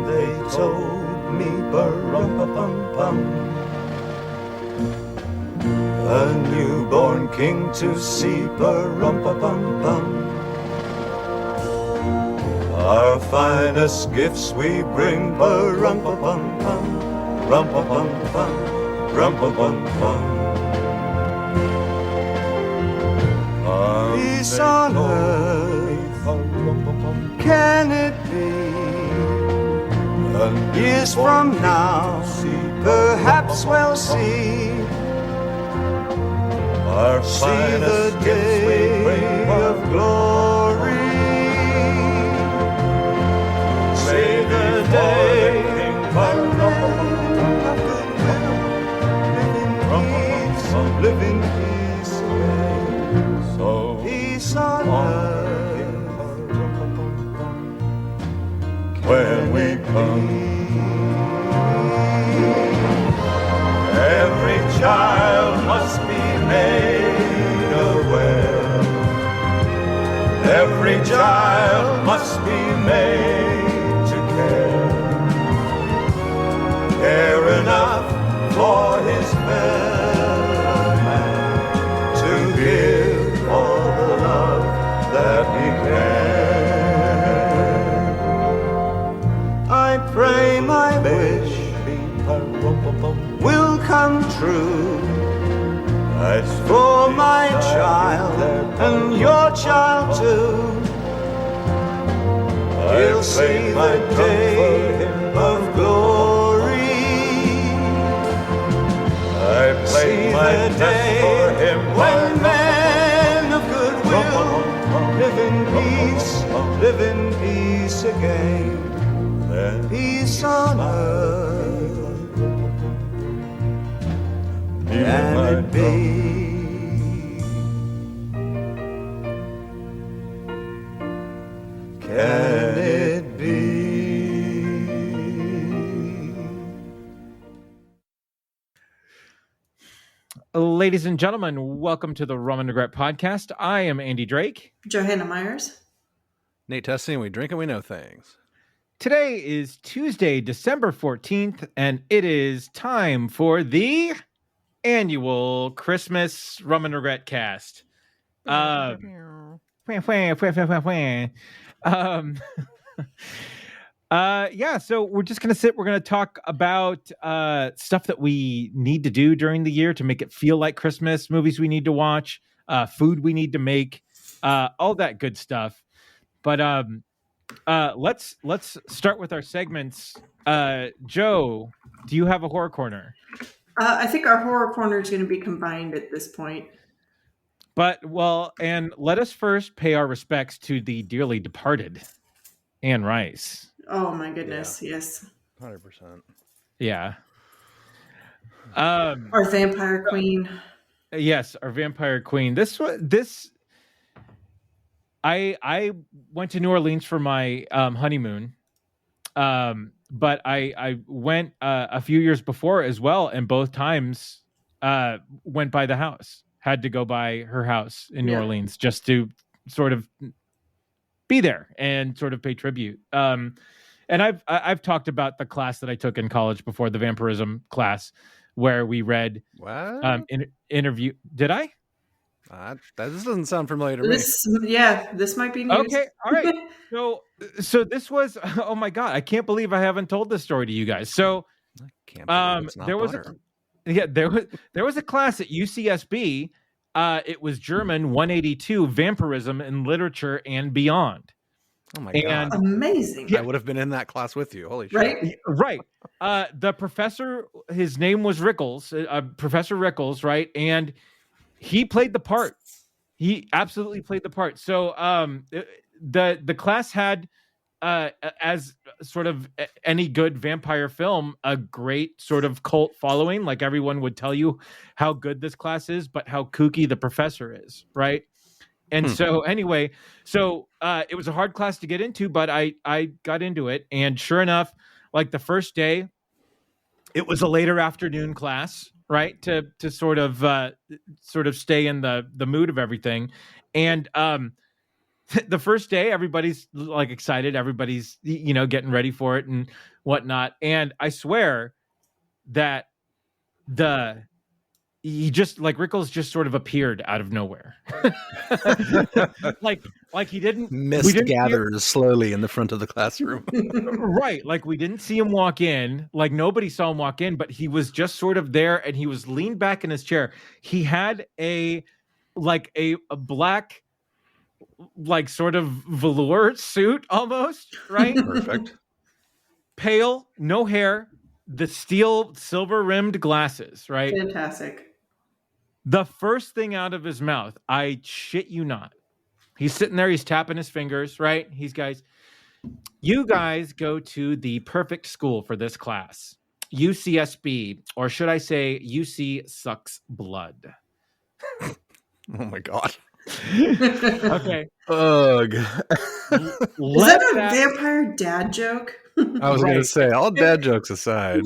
They told me, ba-rum-pa-pum-pum, a newborn king to see, ba-rum-pa-pum-pum. Our finest gifts we bring, ba-rum-pa-pum-pum, rum-pa-pum-pum, rum-pa-pum-pum. Peace on earth, can it be? Years from now, perhaps we'll see. Our finest day of glory. See the day when men of goodwill live in peace, so peace on earth when we come. Every child must be made aware. Every child must be made to care enough for his fellow man, to give all the love that he can. I pray my wish will come true for my child and your child too. He'll see the day of glory. I play my day for him when men of goodwill live in peace again. Peace on earth, can it be? Can it be? Ladies and gentlemen, welcome to the Rum Regret podcast. I am Andy Drake. Johanna Myers. Nate Tessie, and we drink and we know things. Today is Tuesday, December 14th, and it is time for the annual Christmas Rum and Regret cast. Yeah, so we're just going to sit. We're going to talk about stuff that we need to do during the year to make it feel like Christmas, movies we need to watch, food we need to make, all that good stuff. But let's start with our segments. Joe, do you have a horror corner? I think our horror corner is going to be combined at this point. But and let us first pay our respects to the dearly departed Anne Rice. Oh my goodness, yeah. Yes. 100%. Yeah. Our vampire queen. Yes, our vampire queen. I went to New Orleans for my honeymoon, but I went a few years before as well, and both times went by the house. Had to go by her house in New Orleans just to sort of be there and sort of pay tribute. And I've talked about the class that I took in college before, the vampirism class, where we read interview. Did I? This doesn't sound familiar to me. This might be news. Okay, all right. So this was, oh my God, I can't believe I haven't told this story to you guys. So there was a class at UCSB. It was German 182, Vampirism in Literature and Beyond. Oh my God. Amazing. Yeah, I would have been in that class with you. Holy shit. Right. The professor, his name was Rickles, Professor Rickles, right? And he played the part. He absolutely played the part. So the class had, as sort of any good vampire film, a great sort of cult following. Like everyone would tell you how good this class is, but how kooky the professor is, right? And so anyway, it was a hard class to get into, but I got into it. And sure enough, like the first day, it was a later afternoon class, right? To sort of stay in the mood of everything. And the first day, everybody's like excited. Everybody's, getting ready for it and whatnot. And I swear that he just like Rickles just sort of appeared out of nowhere. like he didn't mist gathers slowly in the front of the classroom. Right. Like we didn't see him walk in, like nobody saw him walk in, but he was just sort of there and he was leaned back in his chair. He had a black, like sort of velour suit almost, right? Perfect. Pale, no hair, the silver rimmed glasses, right? Fantastic. The first thing out of his mouth, I shit you not. He's sitting there, he's tapping his fingers, right? You guys go to the perfect school for this class. UCSB, or should I say UC sucks blood. Oh my God. Okay. Ugh. Is that a vampire dad joke? I was going to say, all dad jokes aside.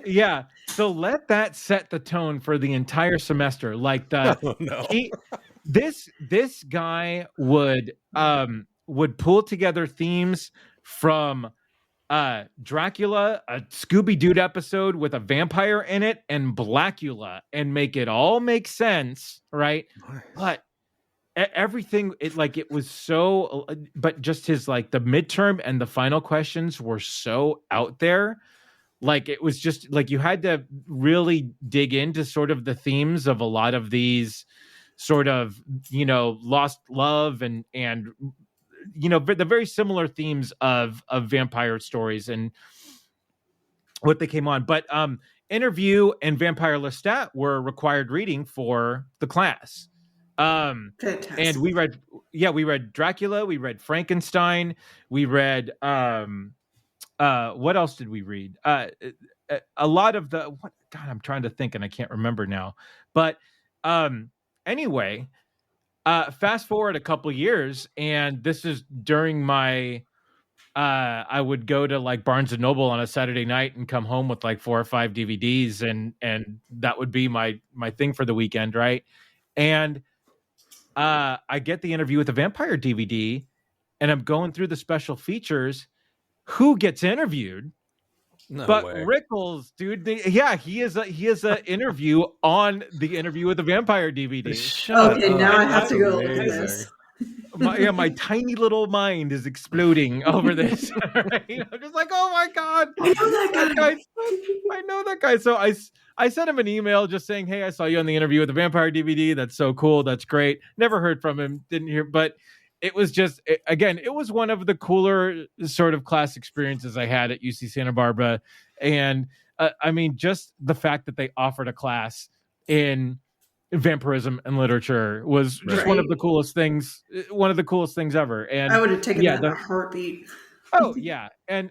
Yeah. So let that set the tone for the entire semester. Like this guy would pull together themes from Dracula, a Scooby-Doo episode with a vampire in it, and Blackula, and make it all make sense, right? Nice. But everything, it was so, but just his like the midterm and the final questions were so out there. Like it was just like you had to really dig into sort of the themes of a lot of these sort of, lost love and the very similar themes of vampire stories and what they came on. But Interview and Vampire Lestat were required reading for the class. Fantastic. And we read Dracula, we read Frankenstein, we read what else did we read? A lot of I'm trying to think and I can't remember now. But anyway, fast forward a couple years, and this is during my I would go to like Barnes and Noble on a Saturday night and come home with like 4 or 5 DVDs, and that would be my thing for the weekend, right? And I get the Interview with the Vampire DVD, and I'm going through the special features. Who gets interviewed? No but way. Rickles, dude. He is a interview on the Interview with the Vampire DVD. Okay, now I have to go look at this. My tiny little mind is exploding over this. Right? I'm just like, oh my God, I know that guy. I know that guy. So I sent him an email just saying, hey, I saw you on the Interview with the Vampire DVD. That's so cool. That's great. Never heard from him. Didn't hear, but it was just, it was one of the cooler sort of class experiences I had at UC Santa Barbara. And just the fact that they offered a class in vampirism and literature was just one of the coolest things ever. And I would have taken that in a heartbeat. Oh yeah. And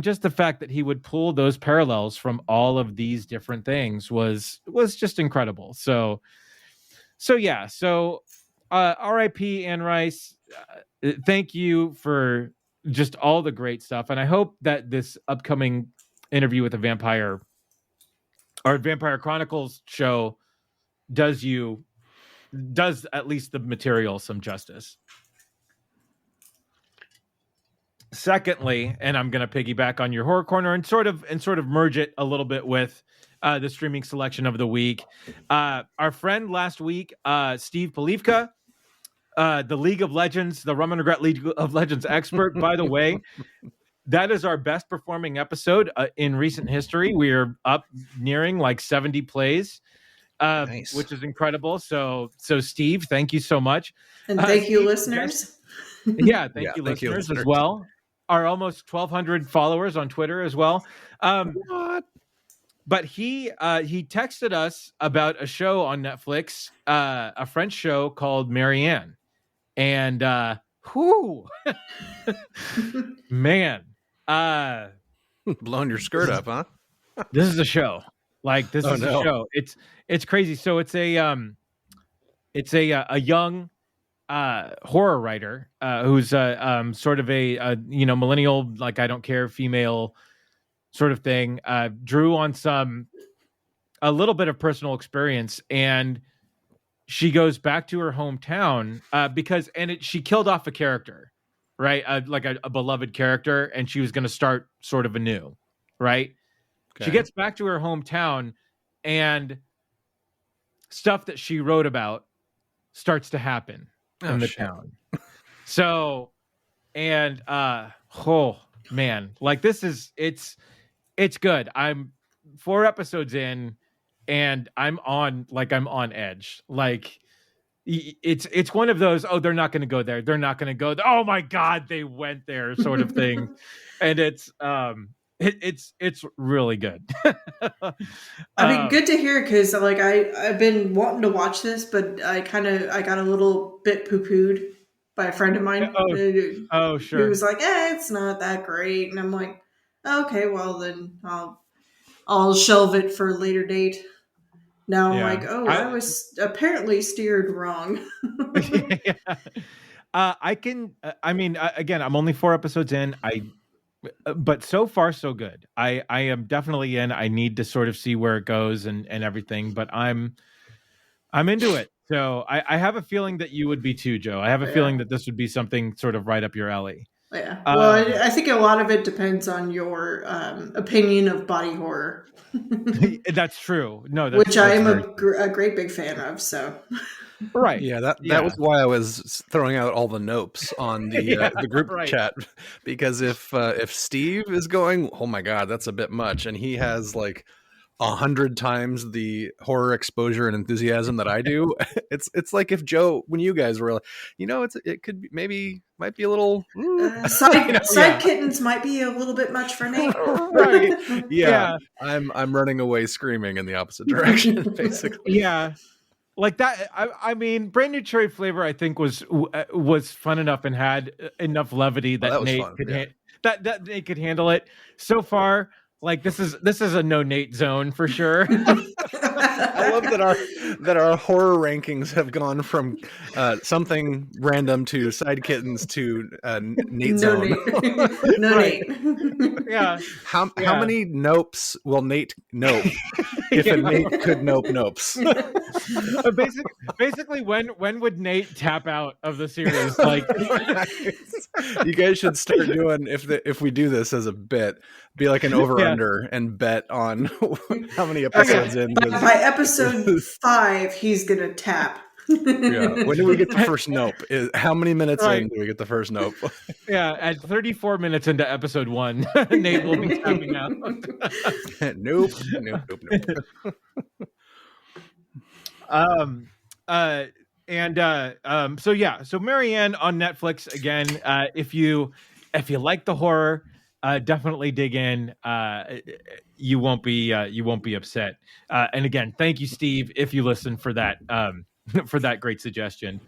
just the fact that he would pull those parallels from all of these different things was just incredible. So yeah. So R.I.P. Anne Rice. Thank you for just all the great stuff. And I hope that this upcoming Interview with a Vampire or Vampire Chronicles show does at least the material some justice. Secondly, and I'm going to piggyback on your horror corner and sort of merge it a little bit with the streaming selection of the week. Our friend last week, Steve Polivka, the League of Legends, the Rum Regret League of Legends expert, by the way, that is our best performing episode in recent history. We are up nearing like 70 plays, nice. Which is incredible. So Steve, thank you so much. And thank you, Steve, listeners. Thank you, listeners, as well. Our almost 1,200 followers on Twitter as well. What? But he texted us about a show on Netflix, a French show called Marianne. And man, blowing your skirt up, huh? This is a show. Like this is a show. It's crazy. So it's a young horror writer who's sort of a millennial, like I don't care, female sort of thing. Drew on a little bit of personal experience, and she goes back to her hometown because she killed off a character, right? Like a beloved character, and she was going to start sort of anew, right? Okay. She gets back to her hometown, and stuff that she wrote about starts to happen in the town. So, and oh man, like it's good. I'm 4 episodes in, and I'm on edge. Like it's one of those, oh, they're not going to go there. They're not going to go there. Oh my God, they went there sort of thing. And it's really good. I mean, good to hear, because like I've been wanting to watch this, but I got a little bit poo-pooed by a friend of mine. Oh, sure. He was like, it's not that great. And I'm like, okay, well then I'll shelve it for a later date. Now I'm like, I was apparently steered wrong. Yeah. I mean, again, I'm only 4 episodes in. But so far so good. I am definitely in. I need to sort of see where it goes and everything, but I'm into it. So I have a feeling that you would be too, Joe. I have a feeling that this would be something sort of right up your alley. Yeah. Well, I think a lot of it depends on your opinion of body horror. That's true. No, which I am a great big fan of. So, right. Yeah, that was why I was throwing out all the nopes on the group chat, because if Steve is going, oh my God, that's a bit much, and he has like 100 times the horror exposure and enthusiasm that I do, it's like if Joe, when you guys were like, it could be, might be a little side kittens might be a little bit much for Nate. Right. Yeah. I'm running away screaming in the opposite direction, basically. Yeah. Like that. I mean, Brand New Cherry Flavor, I think was fun enough and had enough levity that Nate could that Nate could handle it. So far, like this is a no Nate zone for sure. I love that our horror rankings have gone from something random to side kittens to Nate zone. No Nate. Yeah. How many nopes will Nate nope if a Nate could nope nopes? Basically, when would Nate tap out of the series? Like, you guys should start doing, if we do this as a bit, be like an over under and bet on how many episodes in. By episode 5, he's gonna tap. Yeah. When do we get the first nope? How many minutes in do we get the first nope? Yeah, at 34 minutes into episode 1, Nate will be tapping out. Nope. So Marianne on Netflix again. If you like the horror, definitely dig in. You won't be upset. And again, thank you, Steve, if you listen, for that great suggestion.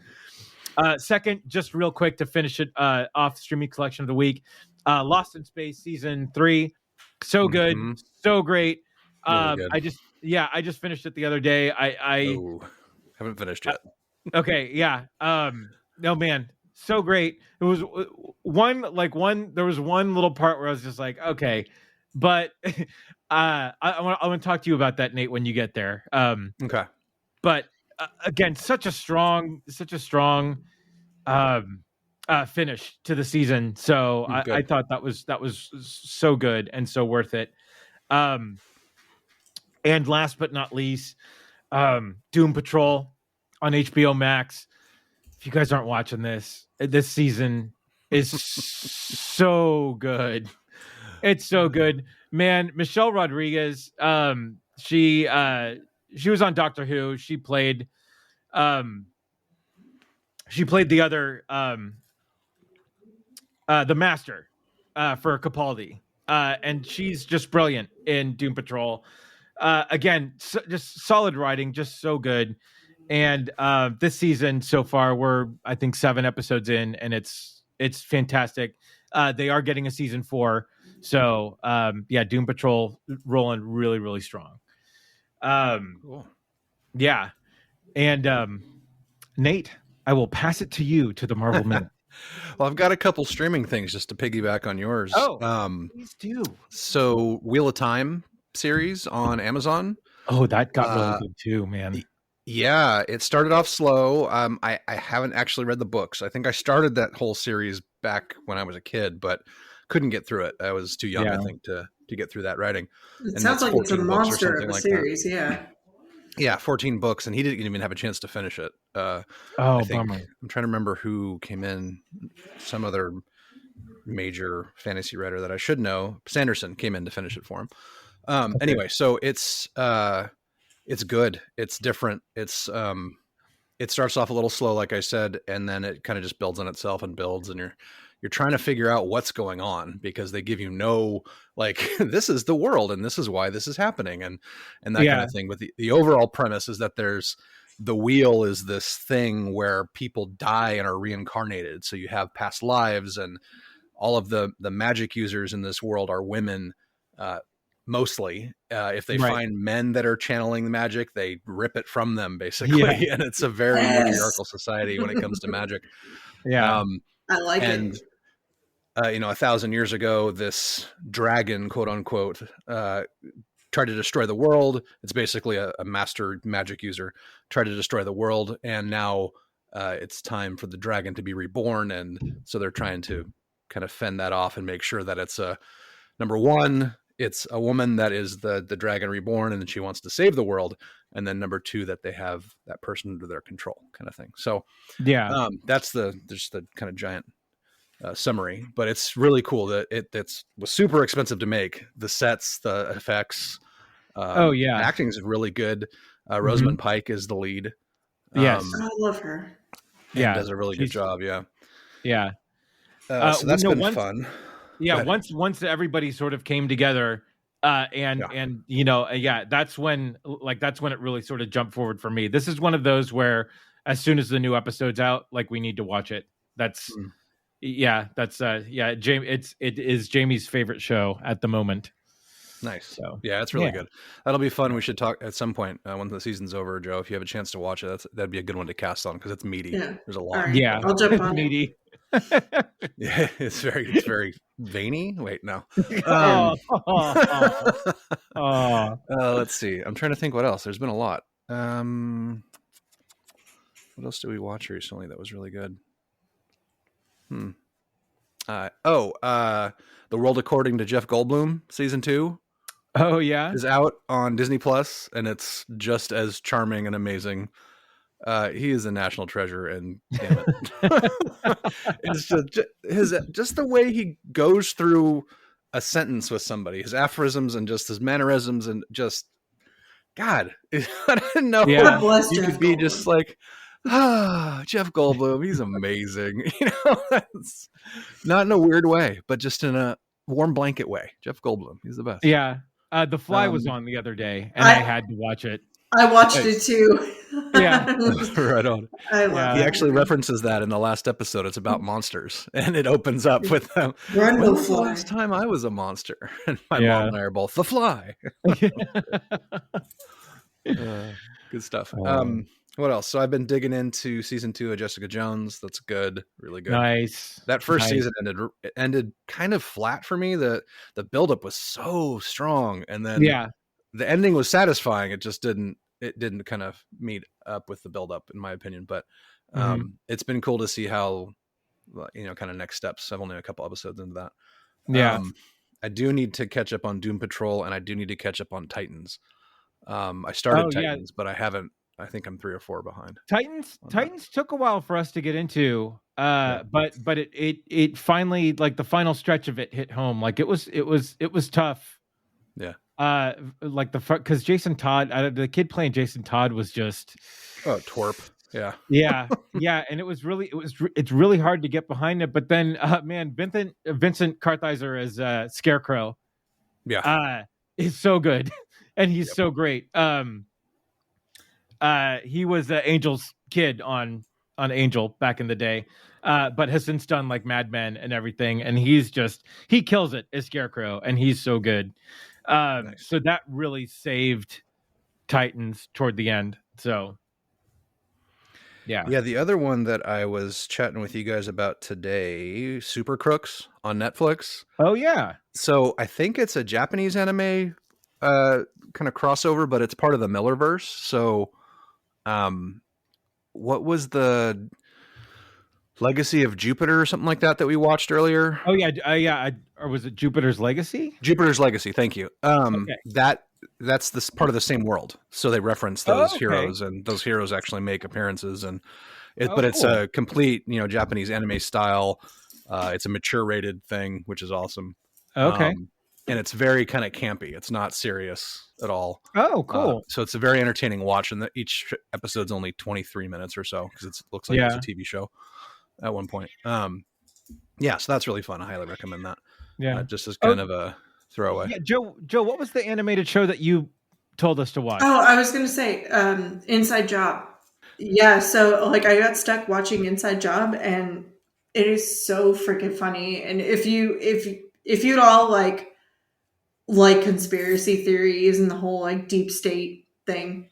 Second, just real quick to finish it off, streaming collection of the week, Lost in Space season 3, so good, so great. Really good. I just finished it the other day. I haven't finished yet. Okay, yeah. No, man, so great. It was there was one little part where I was just like, okay, but I want to talk to you about that, Nate, when you get there. Okay. But again, such a strong finish to the season. So I thought that was so good and so worth it. And last but not least, Doom Patrol on HBO Max. If you guys aren't watching this season is so good. It's so good, man. Michelle Rodriguez, she was on Doctor Who. She played the other the Master for Capaldi, and she's just brilliant in Doom Patrol. Again, just solid writing, just so good. And this season so far, we're I think 7 episodes in, and it's fantastic. They are getting a season 4, so Doom Patrol rolling really, really strong. Cool. Yeah, and Nate, I will pass it to you to the Marvel Minute. Well, I've got a couple streaming things just to piggyback on yours. Oh, please do. So, Wheel of Time series on Amazon. Oh, that got really good too, man. Yeah, it started off slow. I haven't actually read the books. I think I started that whole series back when I was a kid, but couldn't get through it. I was too young, I think, to get through that writing. It And sounds that's like it's a 14 books or monster something of a like that. series. Yeah. Yeah, 14 books, and he didn't even have a chance to finish it. I think bummer. I'm trying to remember who came in. Some other major fantasy writer that I should know. Sanderson came in to finish it for him. Okay. Anyway, so it's good. It's different. It starts off a little slow, like I said, and then it kind of just builds on itself and builds, and you're trying to figure out what's going on because they give you no, like, this is the world and this is why this is happening and that kind of thing. But the overall premise is that the wheel is this thing where people die and are reincarnated. So you have past lives, and all of the magic users in this world are women, mostly. If they find men that are channeling the magic, they rip it from them, basically. And it's a very matriarchal society when it comes to magic. I like it. 1,000 years ago, this dragon, quote unquote, tried to destroy the world. It's basically a master magic user, tried to destroy the world, and now it's time for the dragon to be reborn. And so they're trying to kind of fend that off and make sure that it's number one, it's a woman that is the dragon reborn, and then she wants to save the world. And then number two, that they have that person under their control, kind of thing. So that's just the kind of giant summary, but it's really cool that it was super expensive to make. The sets, the effects, acting is really good. Rosamund Pike is the lead. Yes, I love her. Yeah, does a really good job. Yeah. So that's been fun. Yeah, once everybody sort of came together, and that's when it really sort of jumped forward for me. This is one of those where as soon as the new episode's out, like, we need to watch it. That's Jamie. It is Jamie's favorite show at the moment. Nice. So it's really good. That'll be fun. We should talk at some point when the season's over, Joe. If you have a chance to watch it, that'd be a good one to cast on because it's meaty. Yeah. There's a lot. Right. Yeah, I'll jump on meaty. Yeah, it's very veiny. Wait, no. Let's see. I'm trying to think what else. There's been a lot. What else did we watch recently that was really good? The World According to Jeff Goldblum season 2. Oh yeah, is out on Disney Plus, and it's just as charming and amazing. He is a national treasure, and damn it, it's just the way he goes through a sentence with somebody, his aphorisms and just his mannerisms, and just God, I didn't know you could be just like. Jeff Goldblum, he's amazing. That's not in a weird way, but just in a warm blanket way. Jeff Goldblum, he's the best. Yeah. The Fly was on the other day, and I had to watch it. I watched it too. Yeah. Right on. I love He actually references that in the last episode. It's about monsters, and it opens up with them. Run, when the was the fly. last time I was a monster? And my mom and I are both the Fly. Good stuff. What else? So I've been digging into season 2 of Jessica Jones. That's good. Really good. Nice. That first season ended kind of flat for me. The buildup was so strong. And then the ending was satisfying. It just didn't kind of meet up with the buildup, in my opinion. But it's been cool to see how, kind of next steps. I've only a couple episodes into that. Yeah. I do need to catch up on Doom Patrol, and I do need to catch up on Titans. I started Titans, but I haven't. I think I'm 3 or 4 behind. Titans took a while for us to get into, but it finally, like, the final stretch of it hit home. Like, it was tough. Yeah. Like because Jason Todd, the kid playing Jason Todd was just twerp. Yeah. Yeah, and it's really hard to get behind it. But then, man, Vincent Kartheiser as Scarecrow, is so good, and he's so great. He was Angel's kid on Angel back in the day, but has since done like Mad Men and everything, and he kills it as Scarecrow, and he's so good. Nice. So that really saved Titans toward the end. So yeah. The other one that I was chatting with you guys about today, Super Crooks on Netflix. Oh yeah. So I think it's a Japanese anime kind of crossover, but it's part of the Millerverse. So What was the Legacy of Jupiter or something like that we watched earlier? Oh yeah, or was it Jupiter's Legacy? Jupiter's Legacy, thank you. Okay. That's this part of the same world, so they reference those heroes, and those heroes actually make appearances, and but it's a complete Japanese anime style. It's a mature rated thing, which is awesome. Okay. And it's very kind of campy. It's not serious at all. Oh, cool. So it's a very entertaining watch, and each episode's only 23 minutes or so, because it looks like it's a TV show at one point. So that's really fun. I highly recommend that. Yeah, just as kind of a throwaway. Yeah, Joe, what was the animated show that you told us to watch? Oh, I was going to say Inside Job. Yeah, so like I got stuck watching Inside Job, and it is so freaking funny. And if you'd all like conspiracy theories and the whole like deep state thing,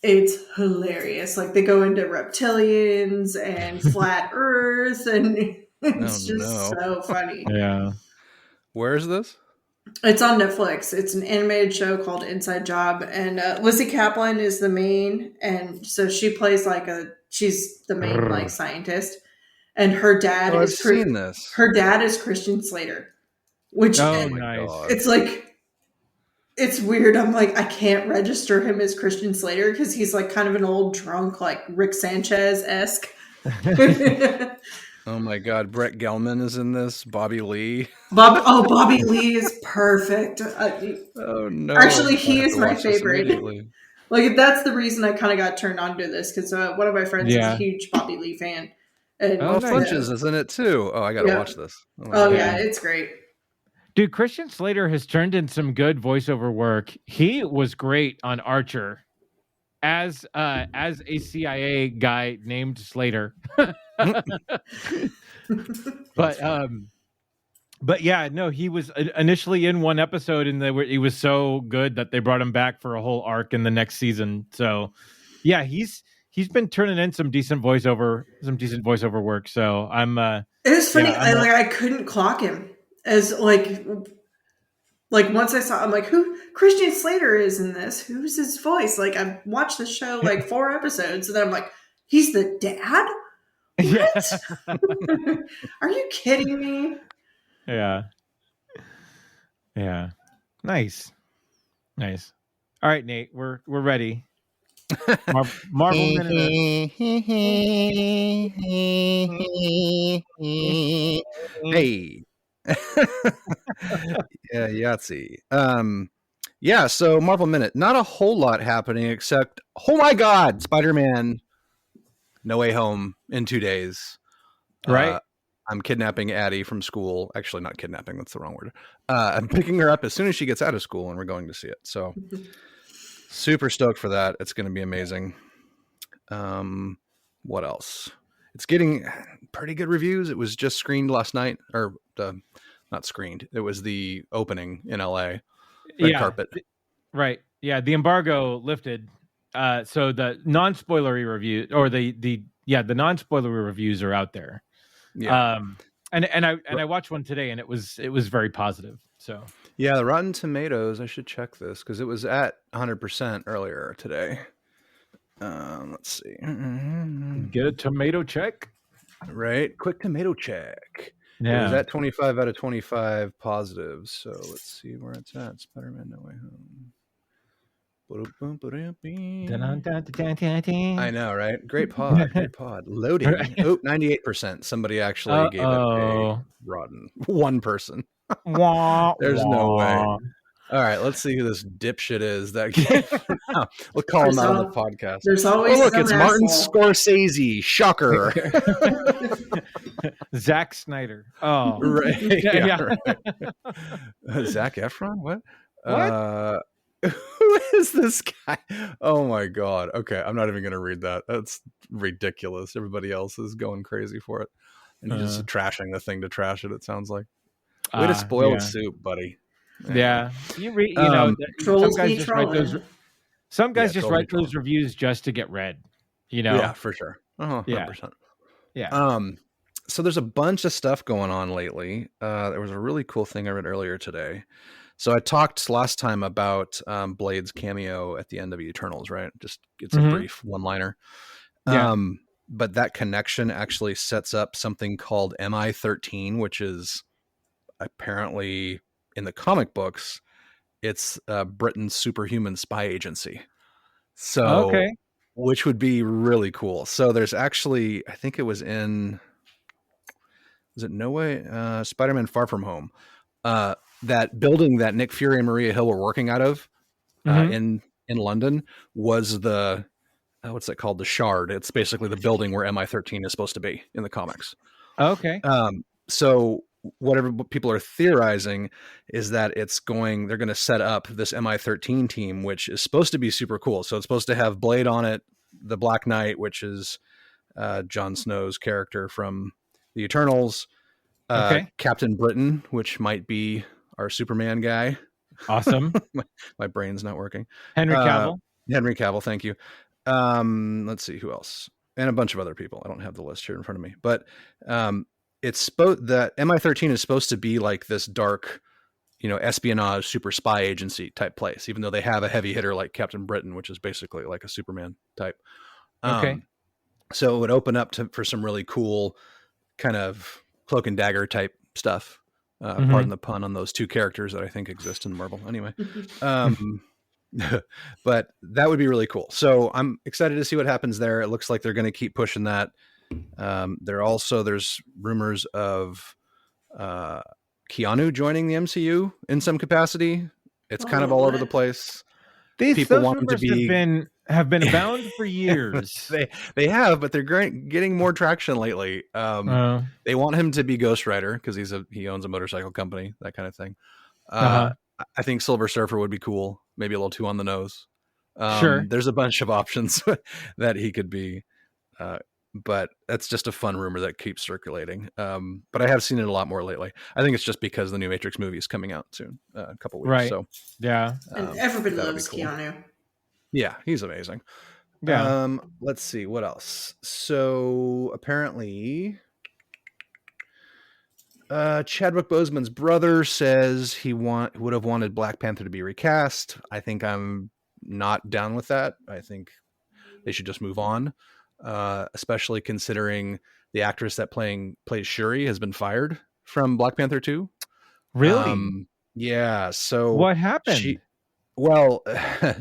it's hilarious. Like they go into reptilians and flat Earth, and it's so funny. Yeah. Where is this? It's on Netflix. It's an animated show called Inside Job, and Lizzie Kaplan is the main, and so she plays she's the main like scientist, and her dad is seen this. Her dad is Christian Slater, which nice. It's like it's weird. I'm like, I can't register him as Christian Slater because he's like kind of an old drunk, like Rick Sanchez-esque. Oh my God, Brett Gelman is in this. Bobby Lee. Bobby Lee is perfect. Oh no! Actually, he is my favorite. Like that's the reason I kind of got turned on to this, because one of my friends is a huge Bobby Lee fan. And Funches is in it too. Oh, I gotta watch this. Yeah, it's great. Dude, Christian Slater has turned in some good voiceover work. He was great on Archer as a CIA guy named Slater. But yeah, no, he was initially in one episode, and he was so good that they brought him back for a whole arc in the next season. So yeah, he's been turning in some decent voiceover work. So I'm it was funny. I couldn't clock him as like once I saw, I'm like, who Christian Slater is in this? Who's his voice? Like I've watched the show like 4 episodes, and then I'm like, he's the dad? What? Are you kidding me? Yeah. Nice. All right, Nate, we're ready. Marvel Minute. Hey. Yeah, Yahtzee. So Marvel Minute. Not a whole lot happening except, oh my God, Spider-Man No Way Home in 2 days. Right. I'm kidnapping Addie from school. Actually, not kidnapping. That's the wrong word. I'm picking her up as soon as she gets out of school, and we're going to see it. So super stoked for that. It's going to be amazing. What else? It's getting pretty good reviews. It was just screened last night, or not screened. It was the opening in LA. Red carpet. Right. Yeah. The embargo lifted. So the non-spoilery review, or the non-spoilery reviews are out there. Yeah. And I watched one today, and it was very positive. So yeah, the Rotten Tomatoes, I should check this because it was at 100% earlier today. Let's see. Get a tomato check. Right. Quick tomato check. Yeah. It was at 25 out of 25 positives. So let's see where it's at. Spider-Man No Way Home. I know, right? Great pod. Loading. 98%. Somebody actually gave it a rotten. One person. There's no way. All right, let's see who this dipshit is that gave we'll call him out on the podcast. There's always look, it's Martin Scorsese. Shocker. Zack Snyder. Oh. Right. Yeah. Right. Zac Efron? What? Who is this guy? Oh my God. Okay, I'm not even going to read that. That's ridiculous. Everybody else is going crazy for it. And you're just trashing the thing to trash it, it sounds like. Way to spoil soup, buddy. Yeah. Some guys just write those reviews just to get read, Yeah, for sure. 100%. Yeah. So there's a bunch of stuff going on lately. There was a really cool thing I read earlier today. So I talked last time about Blade's cameo at the end of Eternals, right? Just it's a Mhm. brief one-liner. Yeah. But that connection actually sets up something called MI-13, which is apparently in the comic books, it's Britain's superhuman spy agency. So, Okay. which would be really cool. So there's actually, I think it was in, was it No Way? Spider-Man Far From Home. That building that Nick Fury and Maria Hill were working out of in London was the, what's that called? The Shard. It's basically the building where MI-13 is supposed to be in the comics. Okay. So whatever people are theorizing is that they're going to set up this MI-13 team, which is supposed to be super cool. So it's supposed to have Blade on it, the Black Knight, which is Jon Snow's character from the Eternals, Captain Britain, which might be our Superman guy. Awesome. my brain's not working. Henry Cavill. Henry Cavill, thank you. Let's see who else, and a bunch of other people. I don't have the list here in front of me, but it's that MI-13 is supposed to be like this dark, espionage super spy agency type place, even though they have a heavy hitter like Captain Britain, which is basically like a Superman type. Okay. So it would open up for some really cool kind of cloak and dagger type stuff. Pardon the pun on those two characters that I think exist in Marvel. Anyway, but that would be really cool. So I'm excited to see what happens there. It looks like they're going to keep pushing that. There's rumors of Keanu joining the MCU in some capacity. It's kind of all over the place. People want him to be have been abound for years. they have, but they're getting more traction lately. They want him to be Ghost Rider because he owns a motorcycle company, that kind of thing. I think Silver Surfer would be cool. Maybe a little too on the nose. Sure. There's a bunch of options that he could be. But that's just a fun rumor that keeps circulating. But I have seen it a lot more lately. I think it's just because the new Matrix movie is coming out soon, a couple weeks. Right. So and everybody loves Keanu. Yeah, he's amazing. Yeah. Let's see what else. So apparently, Chadwick Boseman's brother says he would have wanted Black Panther to be recast. I think I'm not down with that. I think they should just move on. Especially considering the actress that plays Shuri has been fired from Black Panther 2. Really? Yeah. So what happened?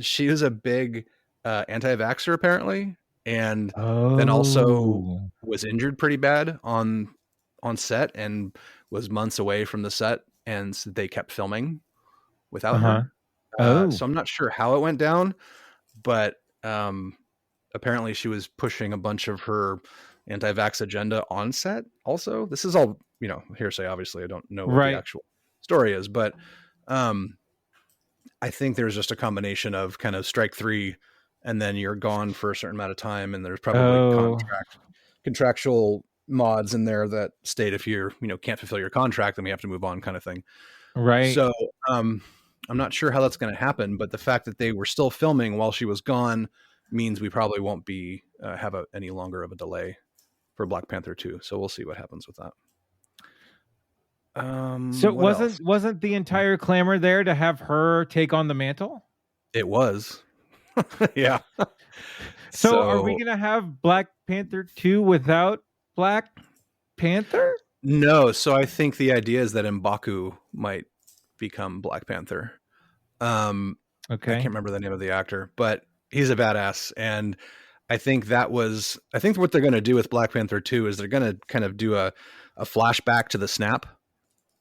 She was a big anti-vaxxer apparently, and then also was injured pretty bad on set and was months away from the set, and they kept filming without her. So I'm not sure how it went down, but apparently she was pushing a bunch of her anti-vax agenda on set also. This is all, hearsay, obviously. I don't know what the actual story is, but I think there's just a combination of kind of strike three and then you're gone for a certain amount of time. And there's probably contractual mods in there that state if you're, can't fulfill your contract, then we have to move on kind of thing. Right. So I'm not sure how that's going to happen, but the fact that they were still filming while she was gone means we probably won't be have any longer of a delay for Black Panther 2. So we'll see what happens with that. So wasn't the entire clamor there to have her take on the mantle? It was. Yeah. So are we going to have Black Panther 2 without Black Panther? No. So I think the idea is that M'Baku might become Black Panther. Okay. I can't remember the name of the actor, but he's a badass. And I think what they're going to do with Black Panther 2 is they're going to kind of do a flashback to the snap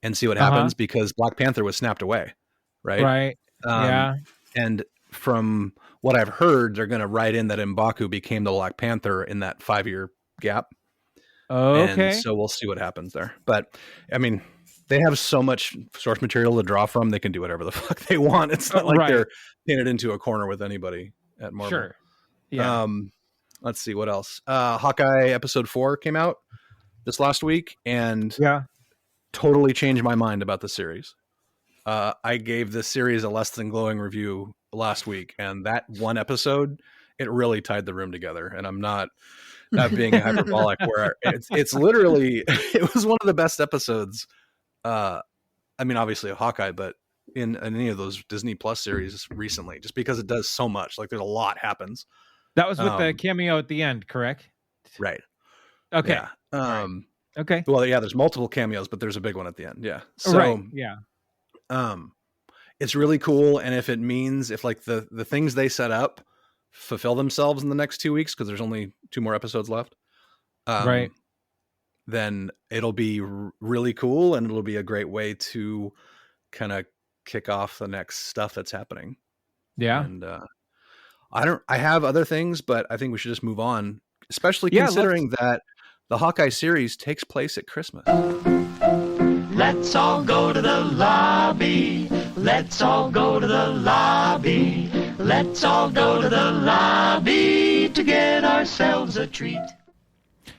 and see what happens, because Black Panther was snapped away. Right. Right. Yeah. And from what I've heard, they're going to write in that M'Baku became the Black Panther in that 5-year gap. Okay. And so we'll see what happens there. But I mean, they have so much source material to draw from. They can do whatever the fuck they want. It's not like they're painted into a corner with anybody at Marvel. Sure. Yeah. Let's see what else. Hawkeye episode 4 came out this last week and totally changed my mind about the series. I gave this series a less than glowing review last week, and that one episode, it really tied the room together. And I'm not being hyperbolic where it's literally, it was one of the best episodes. I mean, obviously a Hawkeye, but in any of those Disney Plus series recently, just because it does so much. Like, there's a lot happens. That was with the cameo at the end, correct? Right. Okay. Yeah. Right. Okay. Well, yeah, there's multiple cameos, but there's a big one at the end. Yeah. So, right. Yeah. It's really cool. And if it means, if like the things they set up fulfill themselves in the next 2 weeks, because there's only 2 more episodes left. Right. Then it'll be really cool, and it'll be a great way to kind of kick off the next stuff that's happening. Yeah. And I have other things, but I think we should just move on, especially considering that the Hawkeye series takes place at Christmas. Let's all go to the lobby. Let's all go to the lobby. Let's all go to the lobby to get ourselves a treat.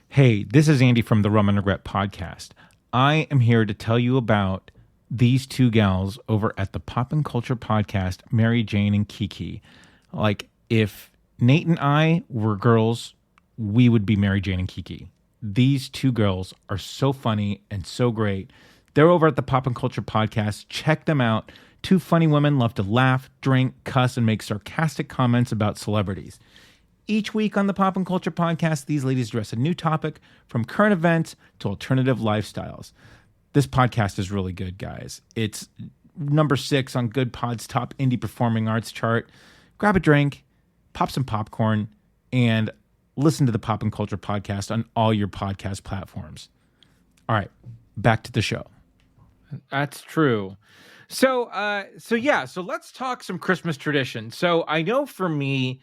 Hey, this is Andy from the Rum Regret podcast. I am here to tell you about these 2 gals over at the Pop and Culture podcast, Mary Jane and Kiki. Like, if Nate and I were girls, we would be Mary Jane and Kiki. These 2 girls are so funny and so great. They're over at the Pop and Culture podcast. Check them out. 2 funny women love to laugh, drink, cuss, and make sarcastic comments about celebrities. Each week on the Pop and Culture podcast, these ladies address a new topic, from current events to alternative lifestyles. This podcast is really good, guys. It's number 6 on Good Pod's top indie performing arts chart. Grab a drink, pop some popcorn, and listen to the Pop and Culture podcast on all your podcast platforms. All right, back to the show. That's true. So let's talk some Christmas traditions. So I know for me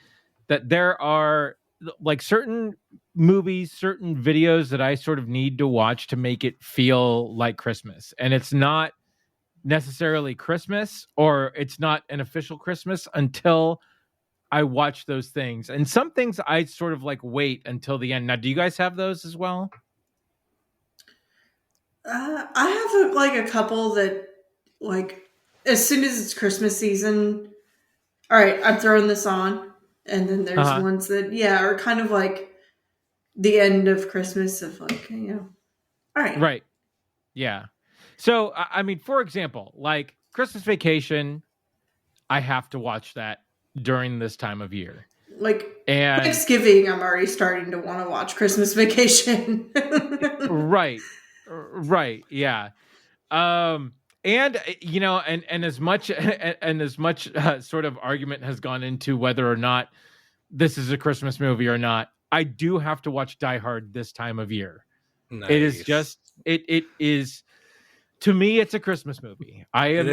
that there are like certain movies, certain videos that I sort of need to watch to make it feel like Christmas. And it's not necessarily Christmas, or it's not an official Christmas until I watch those things. And some things I sort of like wait until the end. Now, do you guys have those as well? I have a couple that, like, as soon as it's Christmas season, all right, I'm throwing this on. And then there's ones that, are kind of like the end of Christmas, of like, all right. Right. Yeah. So, I mean, for example, like Christmas Vacation, I have to watch that during this time of year. Like, and Thanksgiving, I'm already starting to want to watch Christmas Vacation. Right. Yeah. And as much sort of argument has gone into whether or not this is a Christmas movie or not, I do have to watch Die Hard this time of year. Nice. It is just it is, to me, it's a Christmas movie. I am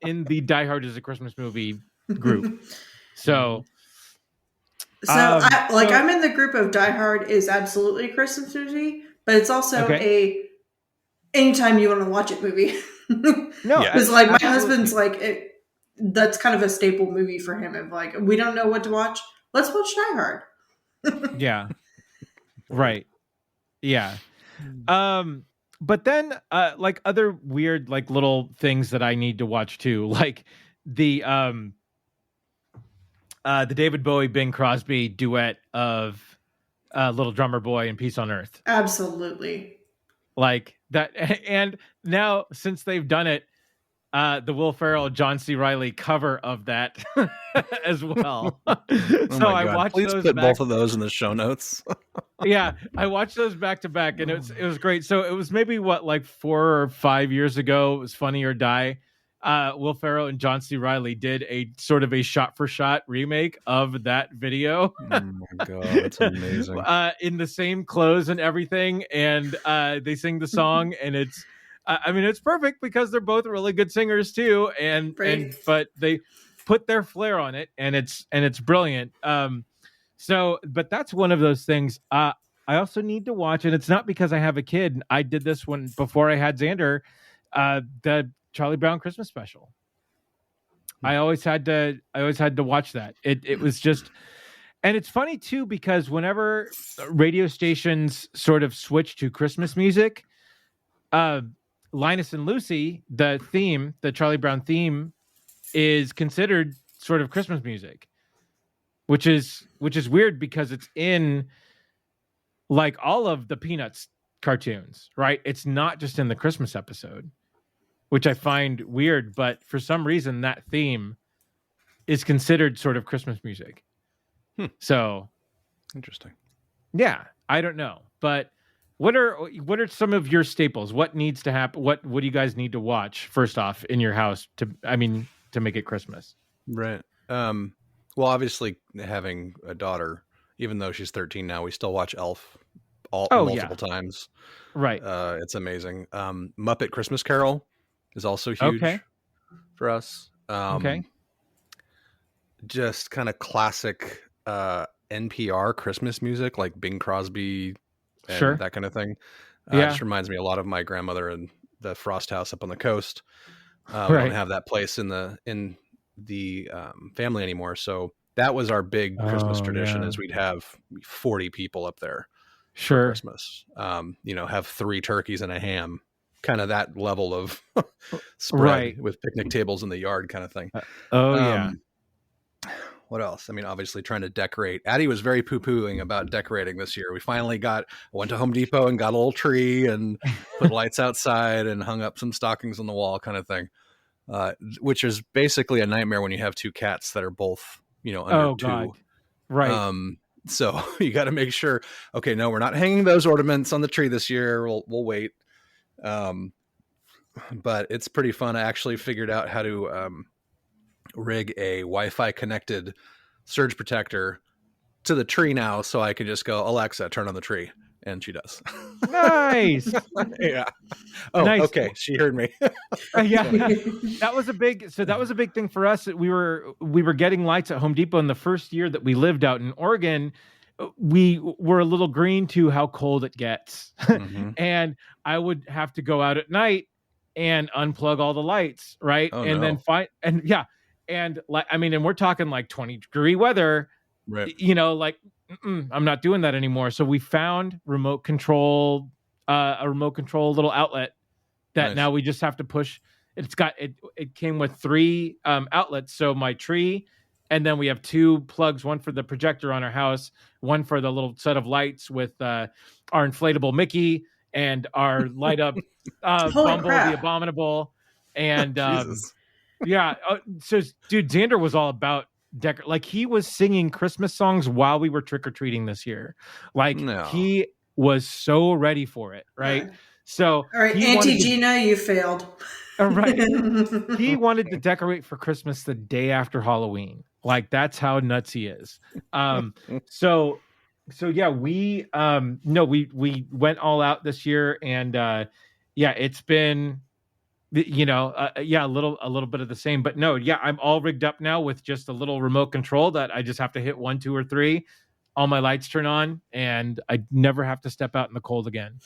in the Die Hard is a Christmas movie group. So I'm in the group of Die Hard is absolutely a Christmas movie, but it's also anytime you want to watch it movie. No, because like my husband's like that's kind of a staple movie for him. Of like, we don't know what to watch, let's watch Die Hard. Yeah, right. Yeah, but then like other weird like little things that I need to watch too, like the David Bowie Bing Crosby duet of Little Drummer Boy and Peace on Earth. Absolutely. Like that, and now since they've done it, the Will Ferrell John C. Reilly cover of that as well. So I watched Please those. Put both of those in the show notes. Yeah, I watched those back to back, and it was great. So it was maybe like 4 or 5 years ago. It was Funny or Die. Will Ferrell and John C. Reilly did a sort of a shot-for-shot remake of that video. Oh my god, that's amazing! In the same clothes and everything, and they sing the song, and it's, I mean, it's perfect because they're both really good singers too, but they put their flair on it, and it's brilliant. But that's one of those things. I also need to watch, and it's not because I have a kid. I did this one before I had Xander. The Charlie Brown Christmas special. I always had to watch that. It was just, and it's funny too, because whenever radio stations sort of switch to Christmas music, Linus and Lucy, the Charlie Brown theme, is considered sort of Christmas music, which is weird because it's in like all of the Peanuts cartoons, right? It's not just in the Christmas episode. which I find weird, but for some reason that theme is considered sort of Christmas music. So interesting. Yeah, I don't know, but what are some of your staples? What needs to happen? What do you guys need to watch first off in your house to make it Christmas? Right. Well, obviously having a daughter, even though she's 13 now, we still watch Elf multiple times. Right. It's amazing. Muppet Christmas Carol is also huge for us. Okay. Just kind of classic NPR Christmas music, like Bing Crosby and that kind of thing. It just reminds me a lot of my grandmother and the Frost House up on the coast. We don't have that place in the family anymore. So that was our big Christmas tradition is we'd have 40 people up there for Christmas. Have 3 turkeys and a ham, kind of that level of spread with picnic tables in the yard kind of thing. What else? I mean, obviously trying to decorate. Addie was very poo-pooing about decorating this year. We finally went to Home Depot and got a little tree and put lights outside and hung up some stockings on the wall kind of thing, which is basically a nightmare when you have 2 cats that are both, under 2. God. Right. So you got to make sure, okay, no, we're not hanging those ornaments on the tree this year. We'll wait. But it's pretty fun. I actually figured out how to rig a Wi-Fi connected surge protector to the tree now, so I can just go, Alexa, turn on the tree, and she does. Nice. Yeah. Oh, nice. Okay. She heard me. That was a big thing for us. We were getting lights at Home Depot in the first year that we lived out in Oregon. We were a little green to how cold it gets. And I would have to go out at night and unplug all the lights. Right. Then find, and we're talking like 20-degree weather, right? I'm not doing that anymore. So we found a remote control little outlet that now we just have to push. It came with 3 outlets. So my tree, and then we have 2 plugs, one for the projector on our house, one for the little set of lights with our inflatable Mickey and our light up Bumble the Abominable. And so dude, Xander was all about he was singing Christmas songs while we were trick-or-treating this year. He was so ready for it, right? So all right, Auntie Gina, you failed. Right. He wanted to decorate for Christmas the day after Halloween. That's how nuts he is. So yeah, we went all out this year, and it's been a little bit of the same, but no, I'm all rigged up now with just a little remote control that I just have to hit 1, 2, or 3. All my lights turn on, and I never have to step out in the cold again.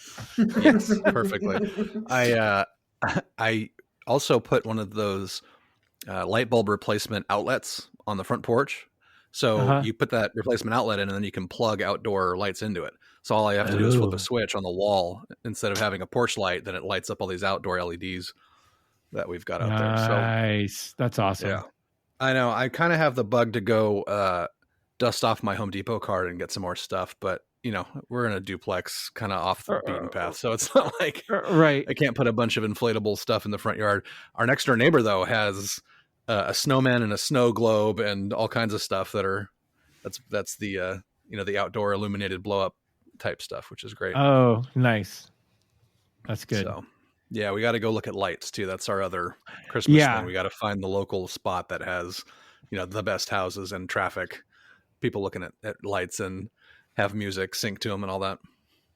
Yes, perfectly. I also put one of those light bulb replacement outlets on the front porch. So you put that replacement outlet in, and then you can plug outdoor lights into it. So all I have to do is flip a switch on the wall instead of having a porch light. Then it lights up all these outdoor LEDs that we've got out there. So nice. That's awesome. Yeah, I know. I kind of have the bug to go dust off my Home Depot card and get some more stuff, but we're in a duplex kind of off the beaten path. So it's not like I can't put a bunch of inflatable stuff in the front yard. Our next door neighbor though has a snowman and a snow globe and all kinds of stuff that's the the outdoor illuminated blow up type stuff, which is great. Oh, nice. That's good. So yeah, we got to go look at lights too. That's our other Christmas thing. We got to find the local spot that has, the best houses and traffic, people looking at lights and have music sync to them and all that.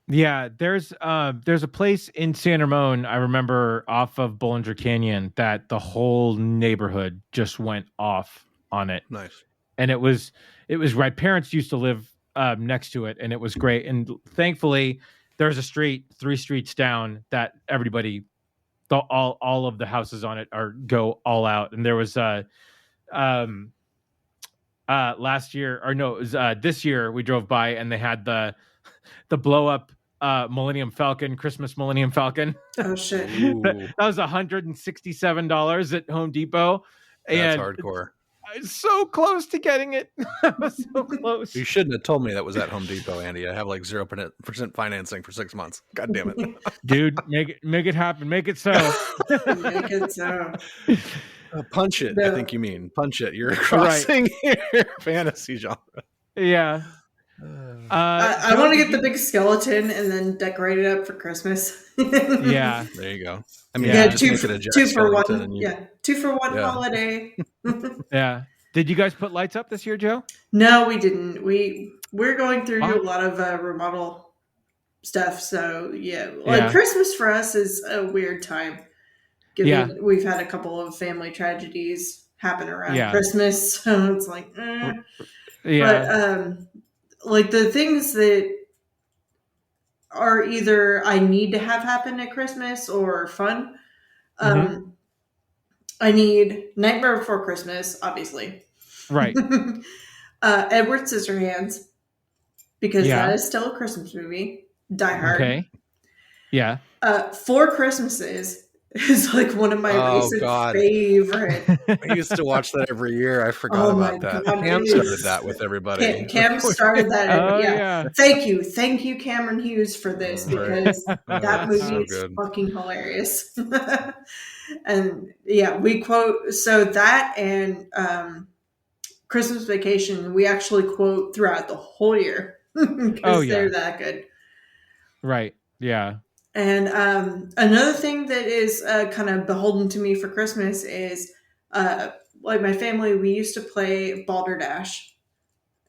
Yeah, there's a place in San Ramon, I remember, off of Bollinger Canyon, that the whole neighborhood just went off on it. Nice. And it was my parents used to live next to it, and it was great. And thankfully, there's a street 3 streets down that everybody, all of the houses on it go all out. And there was last year, or no, it was this year, we drove by and they had the blow up Millennium Falcon, Christmas Millennium Falcon. Oh shit. That was $167 at Home Depot. That's hardcore. so close to getting it. I was so close. You shouldn't have told me that was at Home Depot, Andy. I have like 0% financing for 6 months. God damn it. Dude, make it happen. Make it so. Make it so. Punch it, No. I think you mean. Punch it. You're crossing your fantasy genre. Yeah. I want to get the big skeleton and then decorate it up for Christmas. Yeah. There you go. I mean, Yeah, just two make for, it a Jack two for one. Skellington and you- Yeah, 2 for 1 Yeah. holiday. Yeah. Did you guys put lights up this year, Joe? No, we didn't. We're going through Wow. a lot of remodel stuff. So yeah, like Yeah. Christmas for us is a weird time. Given Yeah. we've had a couple of family tragedies happen around Yeah. Christmas, so it's like, Yeah. But like the things that are either I need to have happen at Christmas or fun. I need Nightmare Before Christmas, obviously. Right. Edward Scissorhands, because Yeah. that is still a Christmas movie. Die Hard. Okay. Yeah. Four Christmases is like one of my recent God. favorite. I used to watch that every year. I forgot Oh my about that. God, Cam it started is- that with everybody. Cam started that. Oh, yeah. Thank you, Cameron Hughes, for this, Right. because that That's movie so is good. fucking hilarious. And yeah, we quote so that and Christmas Vacation. We actually quote throughout the whole year because Oh, yeah. they're that good. Right. Yeah. And another thing that is kind of beholden to me for Christmas is like my family, we used to play Balderdash.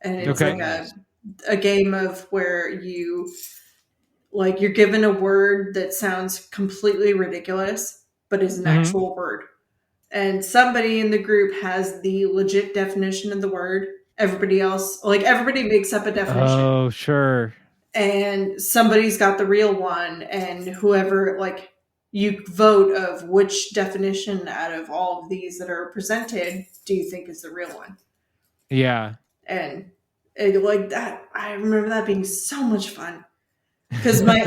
And it's Okay. like a game of where you're given a word that sounds completely ridiculous, but is an actual word. And somebody in the group has the legit definition of the word. Everybody makes up a definition. Oh, sure. And somebody's got the real one, and whoever, like, you vote of which definition out of all of these that are presented do you think is the real one. Yeah. And like that, I remember that being so much fun because my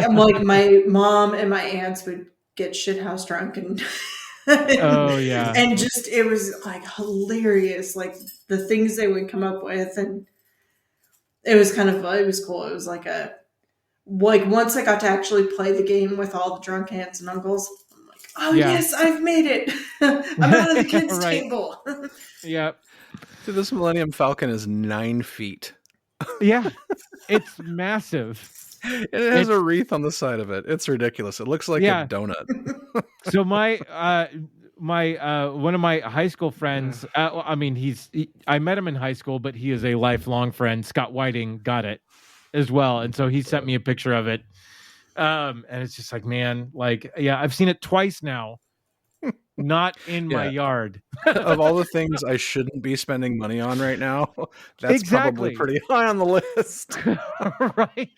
mom and my aunts would get shithouse drunk and Oh, yeah. and just it was like hilarious, like the things they would come up with. And it was cool. It was like once I got to actually play the game with all the drunk aunts and uncles, I'm like, oh Yeah. yes, I've made it. I'm out of the kids' Right. table. Yep. So this Millennium Falcon is 9 feet. Yeah. It's massive. It has a wreath on the side of it. It's ridiculous. It looks like Yeah. a donut. So my one of my high school friends, I met him in high school, but he is a lifelong friend. Scott Whiting got it as well. And so he sent me a picture of it. And it's just like, man, like, yeah, I've seen it twice now. Not in my yard. Of all the things I shouldn't be spending money on right now, that's Exactly. probably pretty high on the list. Right?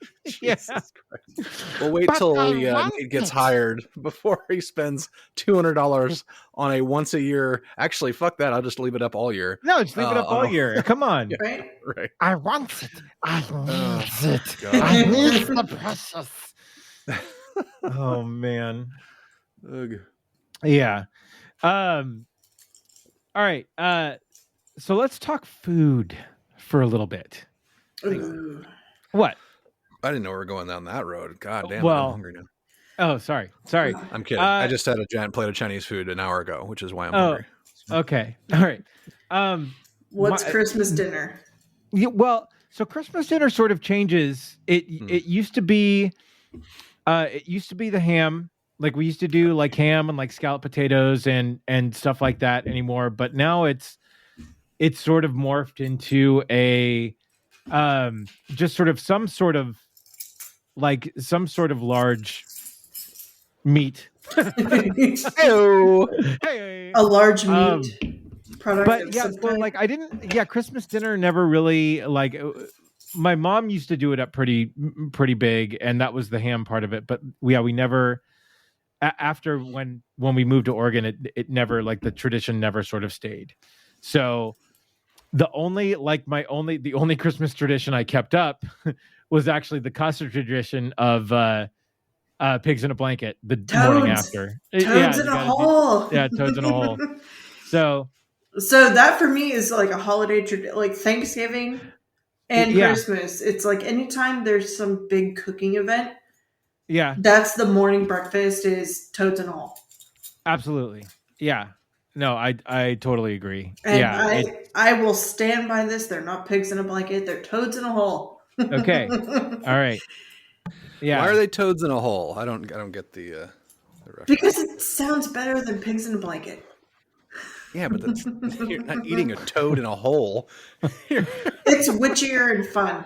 Yeah. Jesus Christ. We'll wait But till I Nate gets hired before he spends $200 on a once a year. Actually, fuck that. I'll just leave it up all year. No, just leave it up all year. Come on. Right? Right. I want it. I need it. God. I need the precious. Oh man. Ugh. Yeah. All right. So let's talk food for a little bit. Ooh. What? I didn't know we were going down that road. God damn Well, I'm hungry now. Oh, sorry. I'm kidding. I just had a giant plate of Chinese food an hour ago, which is why I'm hungry. Okay. All right. What's Christmas dinner? So Christmas dinner sort of changes. It used to be the ham. Like we used to do like ham and like scalloped potatoes and stuff like that anymore. But now it's sort of morphed into a just sort of some sort of large meat. Hey. A large meat product. But of yeah, some so kind. like Christmas dinner never really like. My mom used to do it up pretty big, and that was the ham part of it. But we never. After when we moved to Oregon, it never, like, the tradition never sort of stayed. So the only Christmas tradition I kept up was actually the custard tradition of pigs in a blanket the morning after. Toads in a hole. Yeah, toads in a hole. So So that for me is like a holiday like Thanksgiving and Yeah. Christmas. It's like anytime there's some big cooking event, Yeah, that's the morning breakfast is toads and all. absolutely. Yeah. No, I totally agree. And Yeah. I will stand by this. They're not pigs in a blanket. They're toads in a hole. Okay. All right. Yeah. Why are they toads in a hole? I don't get the reference. Because it sounds better than pigs in a blanket. Yeah, but that's you're not eating a toad in a hole. It's witchier and fun.